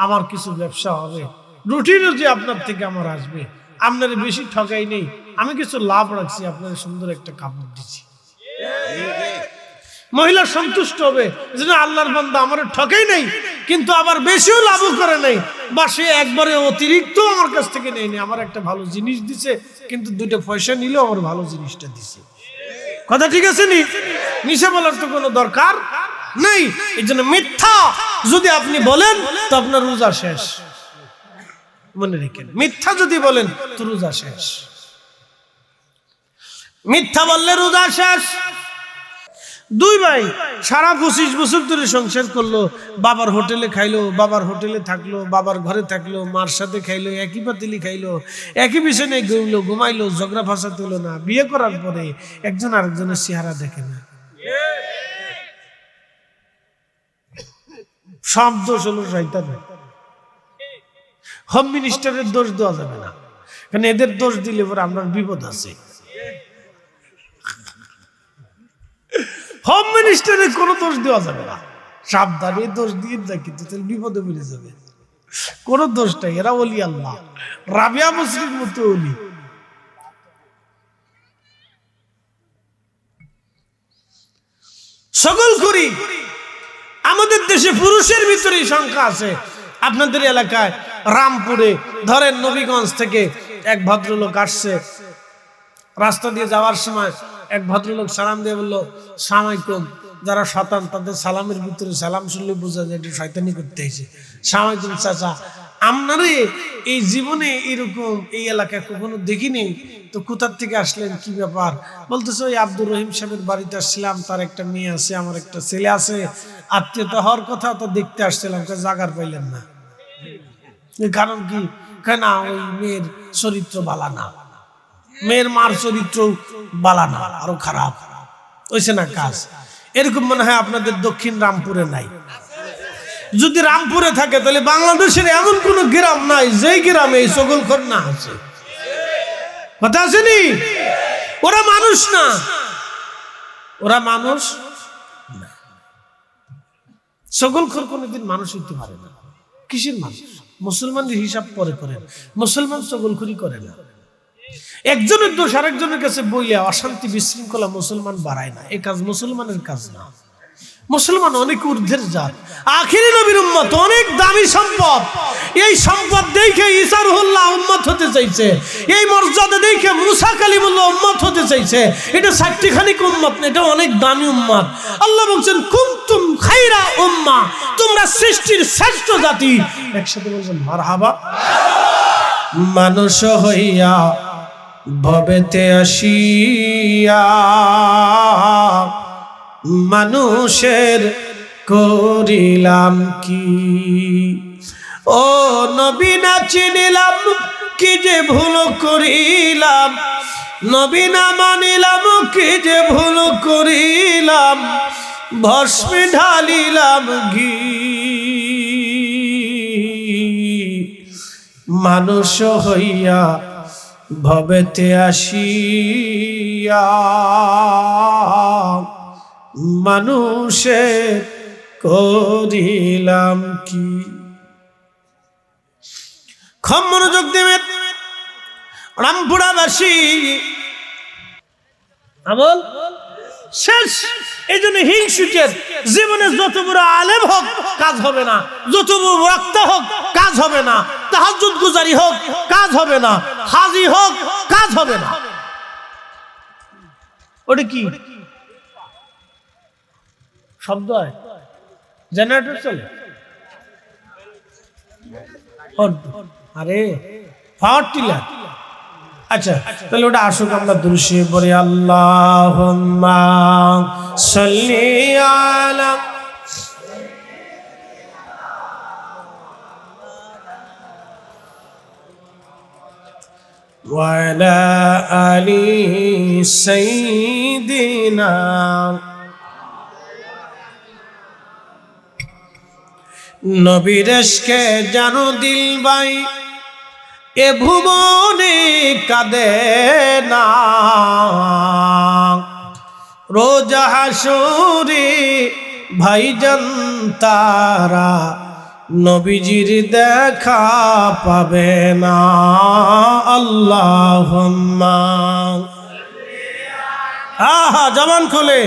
আমার কিছু ব্যবসা হবে, রুটি রুজি আপনার থেকে আমার আসবে, আপনার বেশি ঠকাই নেই, আমি কিছু লাভ রাখছি, আপনার সুন্দর একটা কাপড় দিচ্ছি, মহিলা সন্তুষ্ট হবে যে আল্লাহর বান্দা আমার ঠকাই নাই, কিন্তু আবার বেশিও লাভও করে নাই, বা সে একবারে অতিরিক্ত আমার কাছ থেকে নেয়নি, আমার একটা ভালো জিনিস দিছে, কিন্তু 2টা পয়সা নিলেও আমার ভালো জিনিসটা দিছে। কথা ঠিক আছে নি? মিশা বলার তো কোনো দরকার নেই। এই জন্য মিথ্যা যদি আপনি বলেন তো আপনার রোজা শেষ। মনে রেখেন, মিথ্যা যদি বলেন তো রোজা শেষ। মিথ্যা বললে রোজা শেষ। 2 ভাই সারা 25 বছর ধরে সংসার করলো, বাবার হোটেলে খাইলো, বাবার হোটেলে থাকলো, বাবার ঘরে থাকলো, মার সাথে খাইলো, একই পাতিলি খাইলো, একই বিছানায় গইলো, ঘুমাইলো, ঝগড়া ফাসাদ হলো না। বিয়ে করার পরে একজন আরেকজনের চেহারা দেখে না। সব দোষ হলো শয়তানের। হোম মিনিস্টারের দোষ দেওয়া যাবে না, কারণ এদের দোষ দিলে পরে আপনার বিপদ আছে। হোম মিনিস্টারের কোনো দোষ দেওয়া যাবে না, সাবধানে দোষ দিয়ে না, কিন্তু বিপদে পড়ে যাবে। কোনো দোষ নাই, এরা ওলি আল্লাহ, রাবিয়া মুসলিম মতো ওলি। সকল করি আমাদের দেশে পুরুষের ভিতরেই সংখ্যা আছে। আপনাদের এলাকায় রামপুরে ধরেন নবীগঞ্জ থেকে এক ভদ্রলোক আসছে, রাস্তা দিয়ে যাওয়ার সময় এক ভদ্রলোক সালাম দিয়ে বললো, আসসালামু আলাইকুম। যারা শয়তান তাদের সালামের ভিতরে সালাম শুনলে বোঝা যায় এটা শয়তানি করতে এসে। আসসালামু আলাইকুম চাচা, আপনারে এই জীবনে এরকম এই এলাকায় কখনো দেখিনি, তো কোথার থেকে আসলেন, কি ব্যাপার? বলতেছে ওই আব্দুর রহিম সাহেবের বাড়িতে আসছিলাম, তার একটা মেয়ে আছে, আমার একটা ছেলে আছে, আত্মীয়তা হওয়ার কথা, তো দেখতে আসছিলাম, জাগার পাইলেন না। কারণ কি, কেন ওই মেয়ের চরিত্র বালা না, মেয়ের মার চরিত্র বালা না, আরো খারাপ হয়েছে না কাজ। এরকম মনে হয় আপনাদের দক্ষিণ রামপুরে নাই। যদি রামপুরে থাকে তাহলে বাংলাদেশের এমন কোন গ্রাম নাই যেই গ্রামে এই চগলখোর না আছে। কথা আসেনি? ওরা মানুষ না, ওরা মানুষ না। চগলখোর কোনদিন মানুষ হইতে পারে না। কিসের মানুষ? মুসলমানের হিসাব পরে করেন, মুসলমান চগলখড়ি করে না। একজনের দোষ আরেকজনের কাছে বইলে অশান্তি বিশৃঙ্খলা মুসলমান বাড়ায় না, এই কাজ মুসলমানের কাজ না। মুসলমান অনেক ঊর্ধ্বের জাত, আখিরি নবীর উম্মত, অনেক দামি সম্পদ। এই সম্পদ দেখে ঈসা রুহুল্লাহ উম্মত হতে চাইছে, এই মর্যাদা দেখে মুসা কালিমুল্লাহ উম্মত হতে চাইছে। এটা চারটিখানি উম্মত না, এটা অনেক দামি উম্মত। আল্লাহ বলছেন কুনতুম খায়রা উম্মাহ, তোমরা সৃষ্টির শ্রেষ্ঠ জাতি। একসাথে বলছেন মারহাবা। মানুষ হইয়া ভবেতে আসিয়া মানুষের করিলাম কি, ও নবী না চিনিলাম কি যে ভুল করিলাম, নবী না মানিলাম কি যে ভুল করিলাম, ভস্মে ঢালিলাম ঘি। মানুষ হইয়া ভবেতে আসিয়া মানুষের করিলাম কি। খুব মনোযোগ দেবেন রামপুরাবাসী, আমল শেষ। এই জন্য হিংসুকের জীবনে যত বড় আলেম হোক কাজ হবে না, যত বড় বক্তা হোক কাজ হবে না, তাহাজ্জুদ গুজারি হোক কাজ হবে না, হাজি হোক কাজ হবে না। ওটা কি শব্দ হয়? জেনারেটর চলে? আরে পাওয়ার টিলার। আচ্ছা তাহলে ওটা আসুক, আমরা দুরূদে পড়ি আল্লাহুম্মা সাল্লি আলা ওয়া আলা আলি সাইয়্যিদিনা। নবীর ইশকে জানো দিল ভাই, এ ভুবনে কাঁদে না, রোজ হাসরে ভাইজান তারা নবীজির দেখা পাবে না। আল্লাহুম্মা আহা জবান খুলে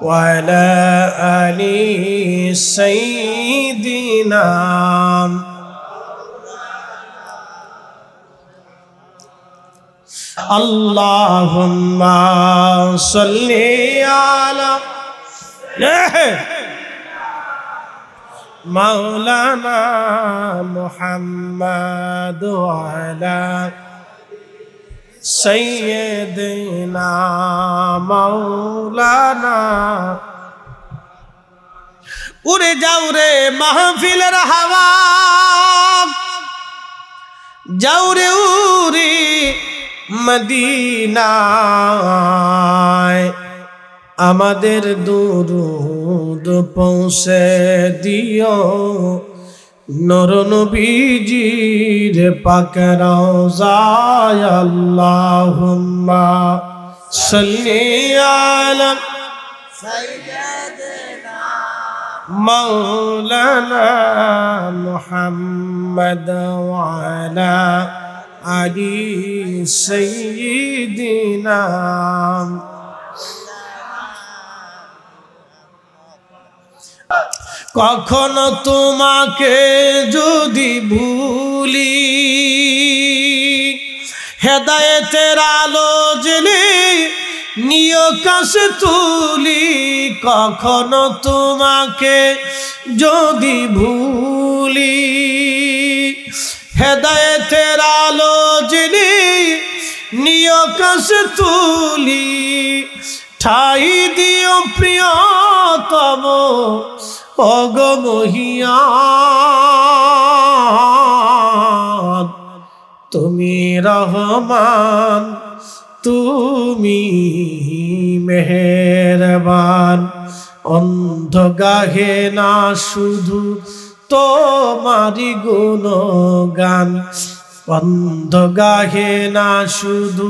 وعلى آل سيدنا اللهم صل على مولانا محمد وعلى سيدنا مولانا। উড়ে যাও রে মাহফিলের হাওয়া, যাও রে উড়ে মদিনায়, আমাদের দুরূদ পৌঁছে দিও নূর নবীজির পাক রওজায়। আল্লাহুম্মা সাল্লি আলা সাইয়্যিদিনা মাওলানা মুহাম্মদ ওয়া আলা আলি সাইয়্যিদিনা। কখনো তোমাকে যদি ভুলি, হেদায়েতের আলো জেলে নিয় কাছে তুলি। কখনো তোমাকে যদি ভুলি, হেদায়েতের আলো জেলে নিয় কাছে তুলি। ঠাই দিও প্রিয় রহম ওগো মহিয়ান, তুমি রহমান তুমি মেহেরবান। অন্ধ গাহে না শুধু তোমারি গুণগান, অন্ধ গাহে না শুধু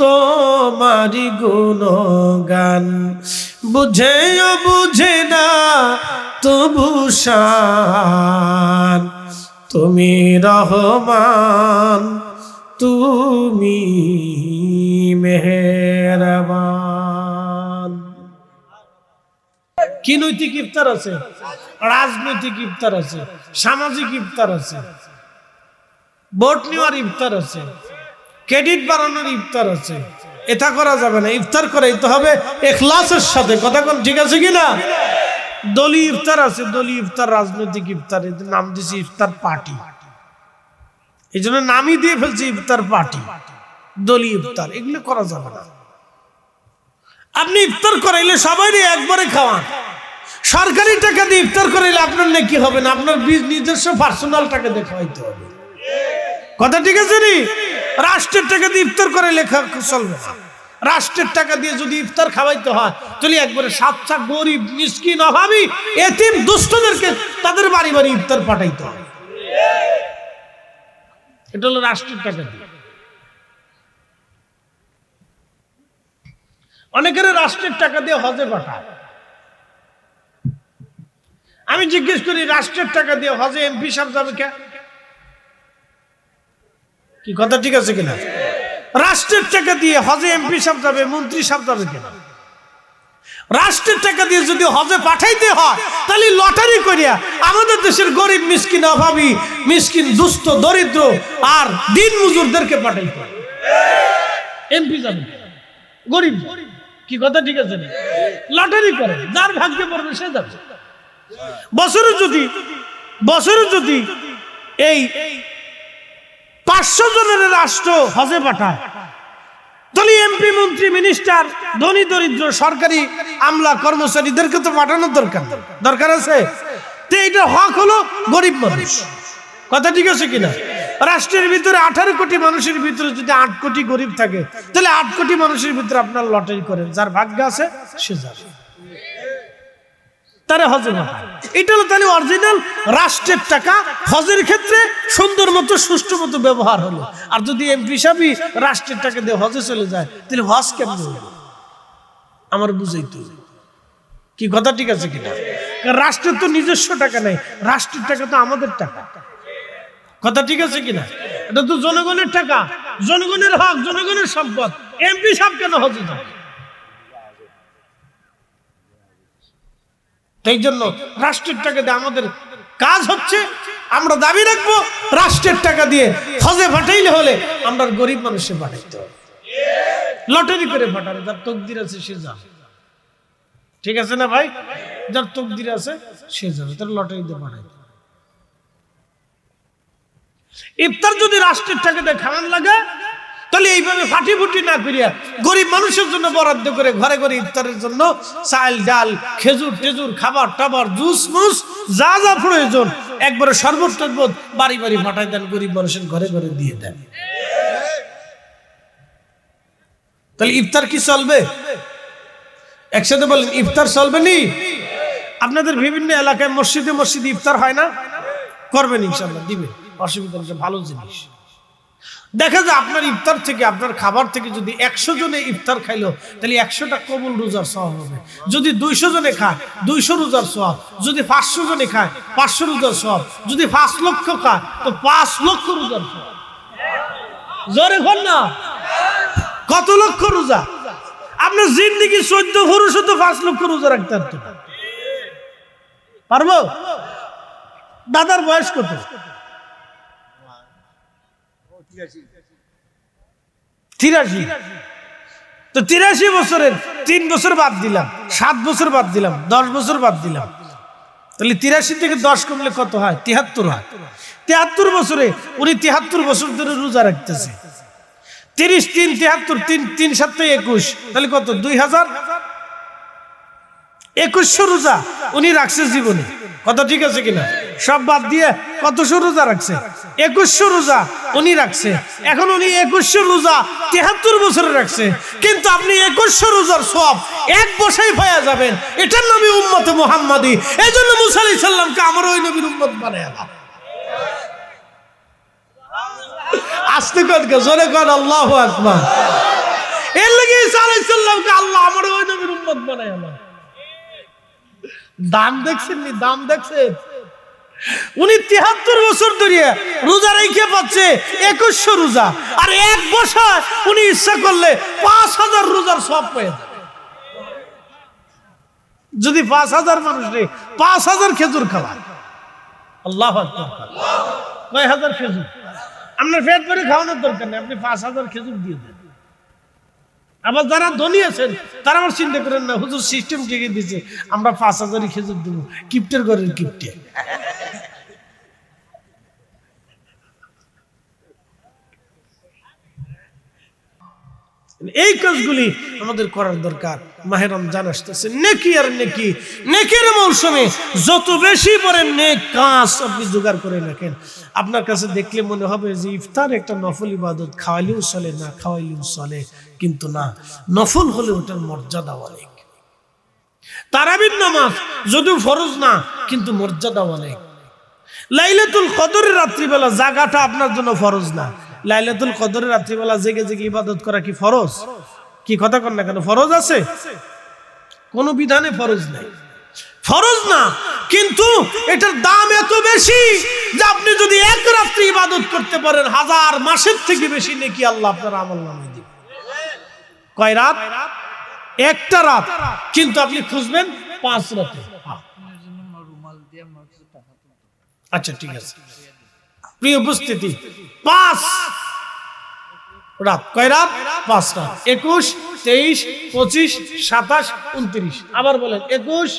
তোমারি গুণগান। বুঝেও বুঝে না তবু শান, তুমি রহমান তুমি মেহেরবান। কি নৈতিক ইফতার আছে? রাজনৈতিক ইফতার আছে, সামাজিক ইফতার আছে, ভোট নেওয়ার ইফতার আছে, ক্রেডিট বাড়ানোর ইফতার আছে। এটা করা যাবে না। ইফতার করাইতে হবে ইখলাসের সাথে। কথা কোন ঠিক আছে কিনা? দলীয় ইফতার আছে, দলীয় ইফতার, রাজনৈতিক ইফতার। এদের নাম দিয়েছি ইফতার পার্টি, এই জন্য নামই দিয়ে ফেলছি ইফতার পার্টি, দলীয় ইফতার। এগুলো করা যাবে না। আপনি ইফতার করাইলে সবাই একবারে খাওয়ান। সরকারি টাকা দিয়ে ইফতার করাইলে আপনার নেকি হবে না, আপনার নিজস্ব পার্সোনাল টাকা দিয়ে খাওয়াইতে হবে। কথা ঠিক আছে নি? রাষ্ট্রের টাকা দিয়ে ইফতার করে লেখা চলবে না। রাষ্ট্রের টাকা দিয়ে যদি ইফতার খাওয়াইতে হয় তাহলে একবারে সাচ্চা গরিব মিসকিন অভাবী এতিম দুষ্টদেরকে তাদের বাড়ি বাড়ি ইফতার পাঠাইতে হয়। এটা হলো রাষ্ট্রের টাকা দিয়ে। অনেকের রাষ্ট্রের টাকা দিয়ে হজে পাঠায়। আমি জিজ্ঞেস করি, রাষ্ট্রের টাকা দিয়ে হজে এমপি সাহেব যাবে কে? কি কথা ঠিক আছে কিনা? রাষ্ট্রের টাকা দিয়ে হজে এমপি সাহেব যাবে, মন্ত্রী সাহেব যাবে কিনা? রাষ্ট্রের টাকা দিয়ে যদি হজে পাঠাইতে হয় তাহলে লটারি করিয়া আমাদের দেশের গরিব মিসকিন অভাবী মিসকিন দুস্থ দরিদ্র আর দিন মজুরদেরকে পাঠাইতে হয়। এমপি যাবে, গরিব। কি কথা ঠিক আছে? লটারি করে, যার ভাগ্যে পড়বে সে যাবে। বছরে যদি এই 500 জনের রাষ্ট্র হজে পাঠায় তাহলে এমপি মন্ত্রী মিনিস্টার ধনী দরিদ্র সরকারি আমলা কর্মচারীদেরকে তো পাঠানোর দরকার আছে। তো এইটা হক হলো গরিব মানুষ। কথা ঠিক আছে কিনা? রাষ্ট্রের ভিতরে 18 কোটি মানুষের ভিতরে যদি 8 কোটি গরিব থাকে তাহলে 8 কোটি মানুষের ভিতরে আপনার লটারি করেন, যার ভাগ্য আছে সে যাবে, তারা হজে পাঠায়। এটা হলো তাহলে অরিজিনাল রাষ্ট্রের টাকা হজের ক্ষেত্রে সুন্দর মতো সুষ্ঠু মতো ব্যবহার হলো। আর যদি এমপি সাহেবই রাষ্ট্রের টাকা দিয়ে হজে চলে যায় তাহলে হজ কেমন হলো আমার বুঝাইতে। কি কথা ঠিক আছে কিনা? রাষ্ট্রের তো নিজস্ব টাকা নেই, রাষ্ট্রের টাকা তো আমাদের টাকা। কথা ঠিক আছে কিনা? এটা তো জনগণের টাকা, জনগণের হক, জনগণের সম্পদ। এমপি সাহেব কেন হজে যায়? এই জন্য রাষ্ট্রের টাকা দিয়ে আমাদের কাজ হচ্ছে, আমরা দাবি রাখবো রাষ্ট্রের টাকা দিয়ে হজে পাঠাইলে হলে আমরা গরিব মানুষে পাঠাইতে হবে। লটারি করে পাঠাবে, যার তকদির আছে সে যাবে। ঠিক আছে না ভাই? যার তকদির আছে সে যাবে, তার লটারি দিয়ে পাঠাইতে। ইফতার যদি রাষ্ট্রের টাকা দিয়ে খাওয়ান লাগে তাহলে এইভাবে ফাটি ফুটি না করিয়া গরিব মানুষের জন্য বরাদ্দ করে ঘরে ঘরে ইফতারের জন্য চাল ডাল খেজুর টেজুর খাবার টাবার জুস মুস যা যা প্রয়োজন একবারে শরবত টরবত বাড়ি বাড়ি পাঠাই দেন, গরিব মানুষের ঘরে ঘরে দিয়ে দেন। তাহলে ইফতার কি চলবে? একসাথে বলেন, ইফতার চলবে নি? আপনাদের বিভিন্ন এলাকায় মসজিদে মসজিদে ইফতার হয় না? করবেন ইনশাআল্লাহ, দিবেন, অসুবিধা নেই, ভালো জিনিস। দেখা যায় আপনার ইফতার থেকে, আপনার খাবার থেকে যদি 100 জনে ইফতার খাইলো তাহলে 100টা কবুল রোজার সওয়াব হবে। যদি 200 জনে খায় 200 রোজার সওয়াব, যদি 500 জনে খায় 500 রোজার সওয়াব, যদি 5 লক্ষ খায় তো 5 লক্ষ রোজার সওয়াব। জোরে বল না, কত লক্ষ রোজা? আপনার জিন্দেগি 14 পুরুষও তো 5 লক্ষ রোজা রাখতে পারবো? দাদার বয়স কত? 83। তো 83 বছরের 3 বছর বাদ দিলাম, 7 বছর বাদ দিলাম, 10 বছর বাদ দিলাম, তাহলে 83 থেকে 10 কমলে কত হয়? 73 হয়। 73 বছরে উনি 73 বছর ধরে রোজা রাখতেছে। 30 3 73 3 3 7 21, তাহলে কত? 2000 2100 রোজা উনি রাখছে জীবনে, কথা ঠিক আছে কিনা? সব বাদ দিয়ে কতশো রোজা রাখছে? 2100 রোজা উনি রাখছে। এখন উনি 2100 রোজা 73 বছরে রাখছে, কিন্তু আপনি 2100 রোজার সওয়াব এক বছরেই পাওয়া যাবেন। এটার নবী উম্মতে মুহাম্মাদি। এজন্য মুসা আলাইহিস সালামকে আমার ওই নবীর উম্মত বানায়া দাও। আস্তে কথা জোরে কর আল্লাহু আকবার। এর লাগি ঈসা আলাইহিস সালামকে আল্লাহ আমার ওই নবীর উম্মত বানায়া দাও। দাম দেখছেন নি? দাম দেখছেন? উনি 73 বছর ধরে রোজা রেখে পাচ্ছে 2100 রোজা, আর এক বছর উনি ইচ্ছা করলে 5000 রোজার সওয়াব পেয়ে যাবে। যদি 5000 মানুষ রে 5000 খেজুর খাওয়ায়, আল্লাহু আকবার, কয় হাজার খেজুর? আপনার পেট ভরে খাওয়ানোর দরকার নেই, আপনি 5000 খেজুর দিয়ে দেন। আবার যারা ধনী আছেন তারা আবার চিন্তা করেন না, হুজুর সিস্টেম ঠিকই দিচ্ছে, আমরা 5000 খেজুর দেবো, কিপ্টের ঘরের কিপ্টে। এই কাজগুলি আমাদের করার দরকার। মাহে রমজান আসতেছে, নেকি আর নেকি, নেকির মৌসুমে যত বেশি পড়েন নেক কাজ আপনি জোগাড় করে রাখেন। আপনার কাছে দেখলে মনে হবে যে ইফতার একটা নফল ইবাদত, খাওয়াইলেও চলে, না খাওয়াইলেও চলে, কিন্তু না, নফল হলে ওটার মর্যাদা অনেক। তারাবির নামাজ যদিও ফরজ না, কিন্তু মর্যাদা অনেক। লাইলাতুল কদরের রাত্রিবেলা জাগাটা আপনার জন্য ফরজ না, লাইলাতুল কদরের রাত্রিবেলা জেগে জেগে ইবাদত করা কি ফরজ? কি কথা কন না কেন? ফরজ আছে? কোন বিধানে ফরজ নাই, ফরজ না, কিন্তু এটার দাম এত বেশি যে আপনি যদি এক রাত্রি ইবাদত করতে পারেন 1000 মাসের থেকে বেশি নেকি আল্লাহ আপনার আমলনামায় দিবেন। কয় রাত? একটা রাত, কিন্তু আপনি খুঁজবেন 5 রাতে। আচ্ছা ঠিক আছে, প্রিয় উপস্থিতি, 5 রাত। কয় রাত? 5 রাত। 21, 23, 25, 27, 29। আবার বলেন 21,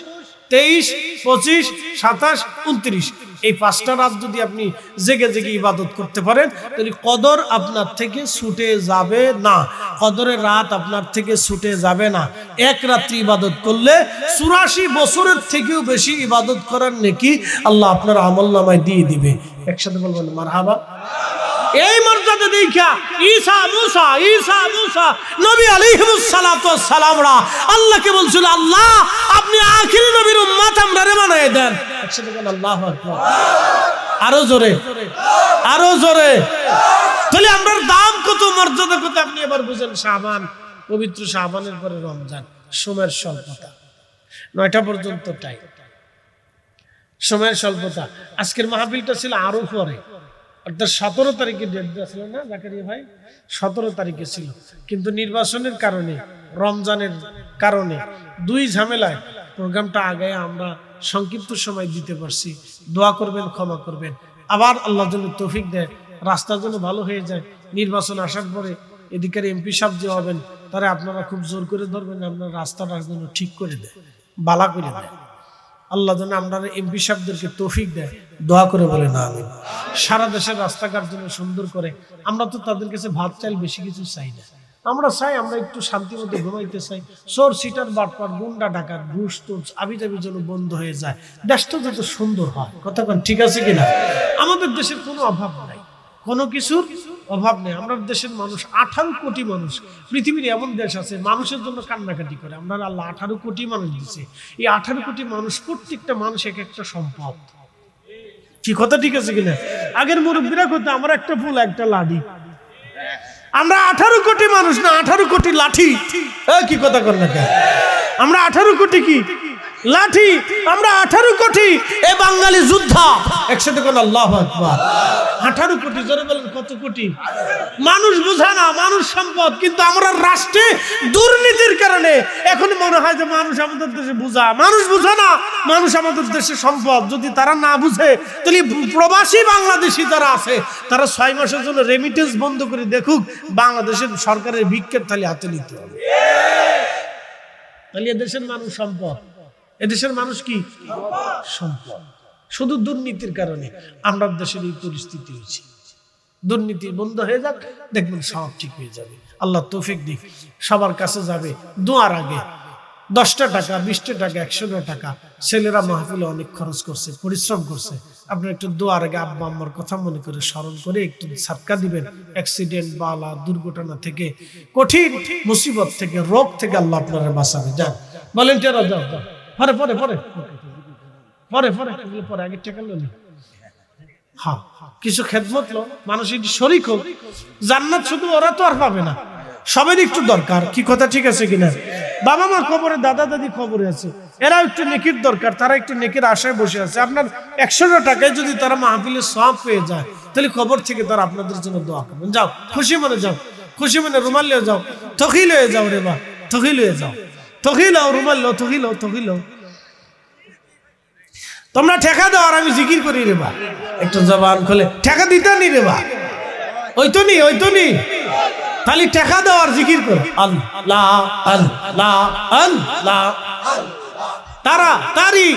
23, 25, 27, 29। এই 5টা রাত যদি আপনি জেগে জেগে ইবাদত করতে পারেন, তাহলে কদর আপনার থেকে ছুটে যাবে না, কদরের রাত আপনার থেকে ছুটে যাবে না। এক রাত্রি ইবাদত করলে 84 বছরের থেকেও বেশি ইবাদত করার নেকি আল্লাহ আপনার আমলনামায় দিয়ে দিবে। একসাথে বলবেন মারহাবা। এই মর্যাদা দেখা ঈসা মুসা নবী আলাইহিস সালাতু ওয়াস সালামরা আল্লাহকে বলছিল, আল্লাহ আপনি আখিরি নবীর উম্মত আমরারে বানায় দেন। একসাথে বলেন আল্লাহু আকবার। আরো জোরে, আরো জোরে। তাহলে আমরার দাম কত, মর্যাদা কত আপনি এবার বুঝেন। শাবান, পবিত্র শাবানের পরে রমজান, সময়ের স্বল্পতা, 9টা পর্যন্ত টাইম, সময়ের স্বল্পতা। আজকের মাহফিলটা ছিল আরো পরে, অর্থাৎ 17 তারিখে ডেট দেওয়া ছিল না জাকারিয়া ভাই? 17 তারিখে ছিল, কিন্তু নির্বাচনের কারণে, রমজানের কারণে, 2 ঝামেলায় প্রোগ্রামটা আগে আমরা সংক্ষিপ্ত সময় দিতে পারছি। দোয়া করবেন, ক্ষমা করবেন। আবার আল্লাহ যেন তৌফিক দেয়, রাস্তার জন্য ভালো হয়ে যায়। নির্বাচন আসার পরে এদিকের এমপি সাহেব যে হবেন, তারা আপনারা খুব জোর করে ধরবেন, আপনার রাস্তাটার জন্য ঠিক করে দেয়, বালা করে দেয়। আল্লাহ যেন আমরা এমপি সাহেবদেরকে তৌফিক দেয়, দোয়া করে বলে না আমিন। সারা দেশের রাস্তাঘাট যেন সুন্দর করে। আমরা তো তাদের কাছে ভাত চাইল বেশি কিছু চাই না, আমরা চাই আমরা একটু শান্তি মতো ঘুমাইতে চাই। চোর সিটার বাটপার গুন্ডা ডাকাত ঘুষ টুস আবিজাবি যেন বন্ধ হয়ে যায়, দেশটা যত সুন্দর হয়। কথা কোন ঠিক আছে কিনা? আমাদের দেশের কোনো অভাব নাই, কোনো কিছুর অভাব নেই। আমরা দেশের মানুষ 18 কোটি মানুষ। পৃথিবীর এমন দেশ আছে মানুষের জন্য কান্নাকাটি করে, আমরা আল্লাহ 18 কোটি মানুষ দিচ্ছে। এই 18 কোটি মানুষ, প্রত্যেকটা মানুষ এক একটা সম্পদ। কি কথা ঠিক আছে কিনা? আগের মুরব্বীরা কইতো আমরা একটা ফুল একটা লাঠি। আমরা 18 কোটি মানুষ না, 18 কোটি লাঠি। কি কথা কর না কেন? আমরা 18 কোটি কি লাঠি, আমরা 18 কোটি এ বাঙালি যোদ্ধা। একসাথে কোন আল্লাহু আকবার। 18 কোটি, জোরে বলেন কত কোটি? মানুষ বোঝা না, মানুষ সম্পদ। কিন্তু আমরা রাষ্ট্রে দুর্নীতির কারণে এখন মনে হয় যে মানুষ আমাদের দেশে বোঝা, মানুষ বোঝা না, মানুষ আমাদের দেশে সম্পদ। যদি তারা না বুঝে, তাহলে প্রবাসী বাংলাদেশি যারা আছে তারা 6 মাসের জন্য রেমিটেন্স বন্ধ করে দেখুক, বাংলাদেশের সরকারের ভিক্ষের থালি হাতে নিতে হবে। তাহলে এদেশের মানুষ সম্পদ, এদেশের মানুষ কি সম্পদ। শুধু দুর্নীতির কারণে আমরা দেশের এই পরিস্থিতি হয়েছে। দুর্নীতি বন্ধ হয়ে যাক, দেখবেন সব ঠিক হয়ে যাবে। আল্লাহ তৌফিক দিক। সবার কাছে যাবে দোয়ার আগে 10টা টাকা, 20টা টাকা, 100টা টাকা ছেলেরা মাহফিলে অনেক খরচ করছে, পরিশ্রম করছে। আপনি একটু দোয়ার আগে আব্বা আম্মার কথা মনে করে স্মরণ করে একটু সাদকা দিবেন। অ্যাক্সিডেন্ট, বালা, দুর্ঘটনা থেকে, কঠিন মুসিবত থেকে, রোগ থেকে আল্লাহ আপনারা বাঁচাবে। যান ভলেন্টিয়াররা যাও, যাও। পরে পরে পরে পরে পরে এগুলো পরে, আগে টাকা লো। হ্যাঁ, কিছু খেদমত লো, মানুষ একটু শরীক হোক। জান্নাত শুধু ওরা তো আর পাবে না, সবের একটু দরকার। কি কথা ঠিক আছে কিনা? বাবা মা খবরে, দাদা দাদি খবরে আছে, এরা একটু নেকির দরকার, তারা একটু নেকির আশায় বসে আছে। আপনার 100টা টাকায় যদি তারা মাহফিলে সওয়াব পেয়ে যায়, তাহলে খবর থেকে তারা আপনাদের জন্য দোয়া করবেন। যাও খুশি মনে যাও, খুশি মনে রুমাল লিয়ে যাও, থকি লয়ে যাও রে বা, থকি লয়ে যাও, থকি লাও, রুমাল লো, থকি লাও, থকি লাও। তোমরা ঠেকা দাও আর আমি জিকির করি রে বা। একটু জবান খুলে ঠেকা দিতে নি রে বা, ওই তো নি, ওই তো নি, খালি টেকা দাও আর জিকির করো আল্লাহ আল্লাহ আল্লাহ। তারা তারি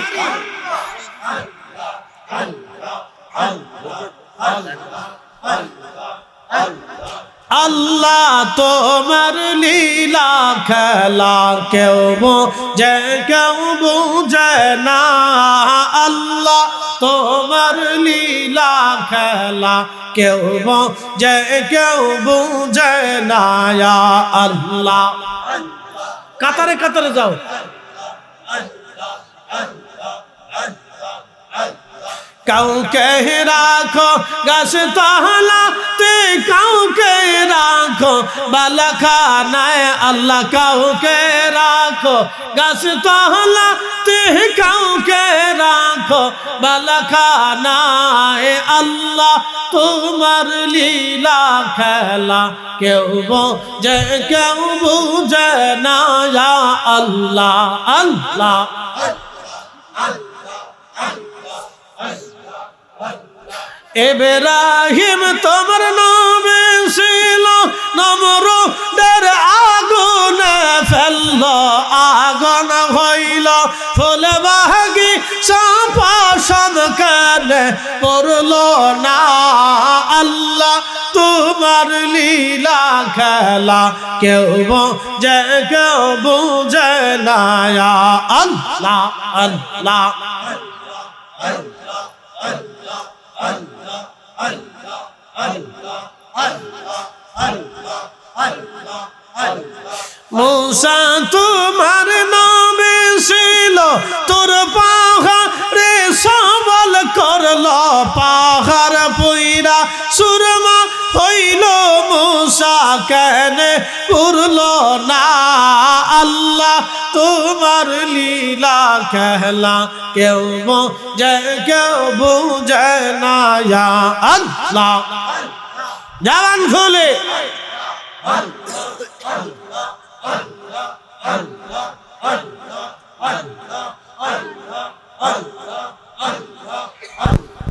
আল্লাহ তোমার লীলা খেলা কেউ বোঝে, কেউ বোঝে না। আল্লাহ তোমার লীলা খেলা কেউ বোঝে, কেউ বোঝে না। আল্লাহ কাতারে কাতারে যাও। কাউকে রাখো গাছ তলাতে, কাউকে রাখো বালাখানায়। আল্লাহ কাউকে রাখো গাছ তলাতে, কাউকে রাখো বালাখানায়। আল্লাহ তোমার লীলা খেলা কেউ বোঝে, কেউ বোঝে না। আল্লাহ আল্লাহ ইব্রাহিম তোমার নবী ছিল, নমরুদের আগুনে ফেলল, আগুন হইল ফুল বাগি চাপা, সব কানে পড়ল না। আল্লাহ তোমার লীলা খেলা কেউ বোঝে, কেউ বোঝে না। আল্লাহ আল্লাহ মূসা তোমার নবী ছিল, তোর পাহাড়ে সবল করল, পাহাড় পইরা সুরমা হইল, মূসা কেন পুরল না। আল্লাহ তোমার লীলা খেলা কেউ বোঝে, কেউ বোঝে না। আল্লাহ জবান খুলে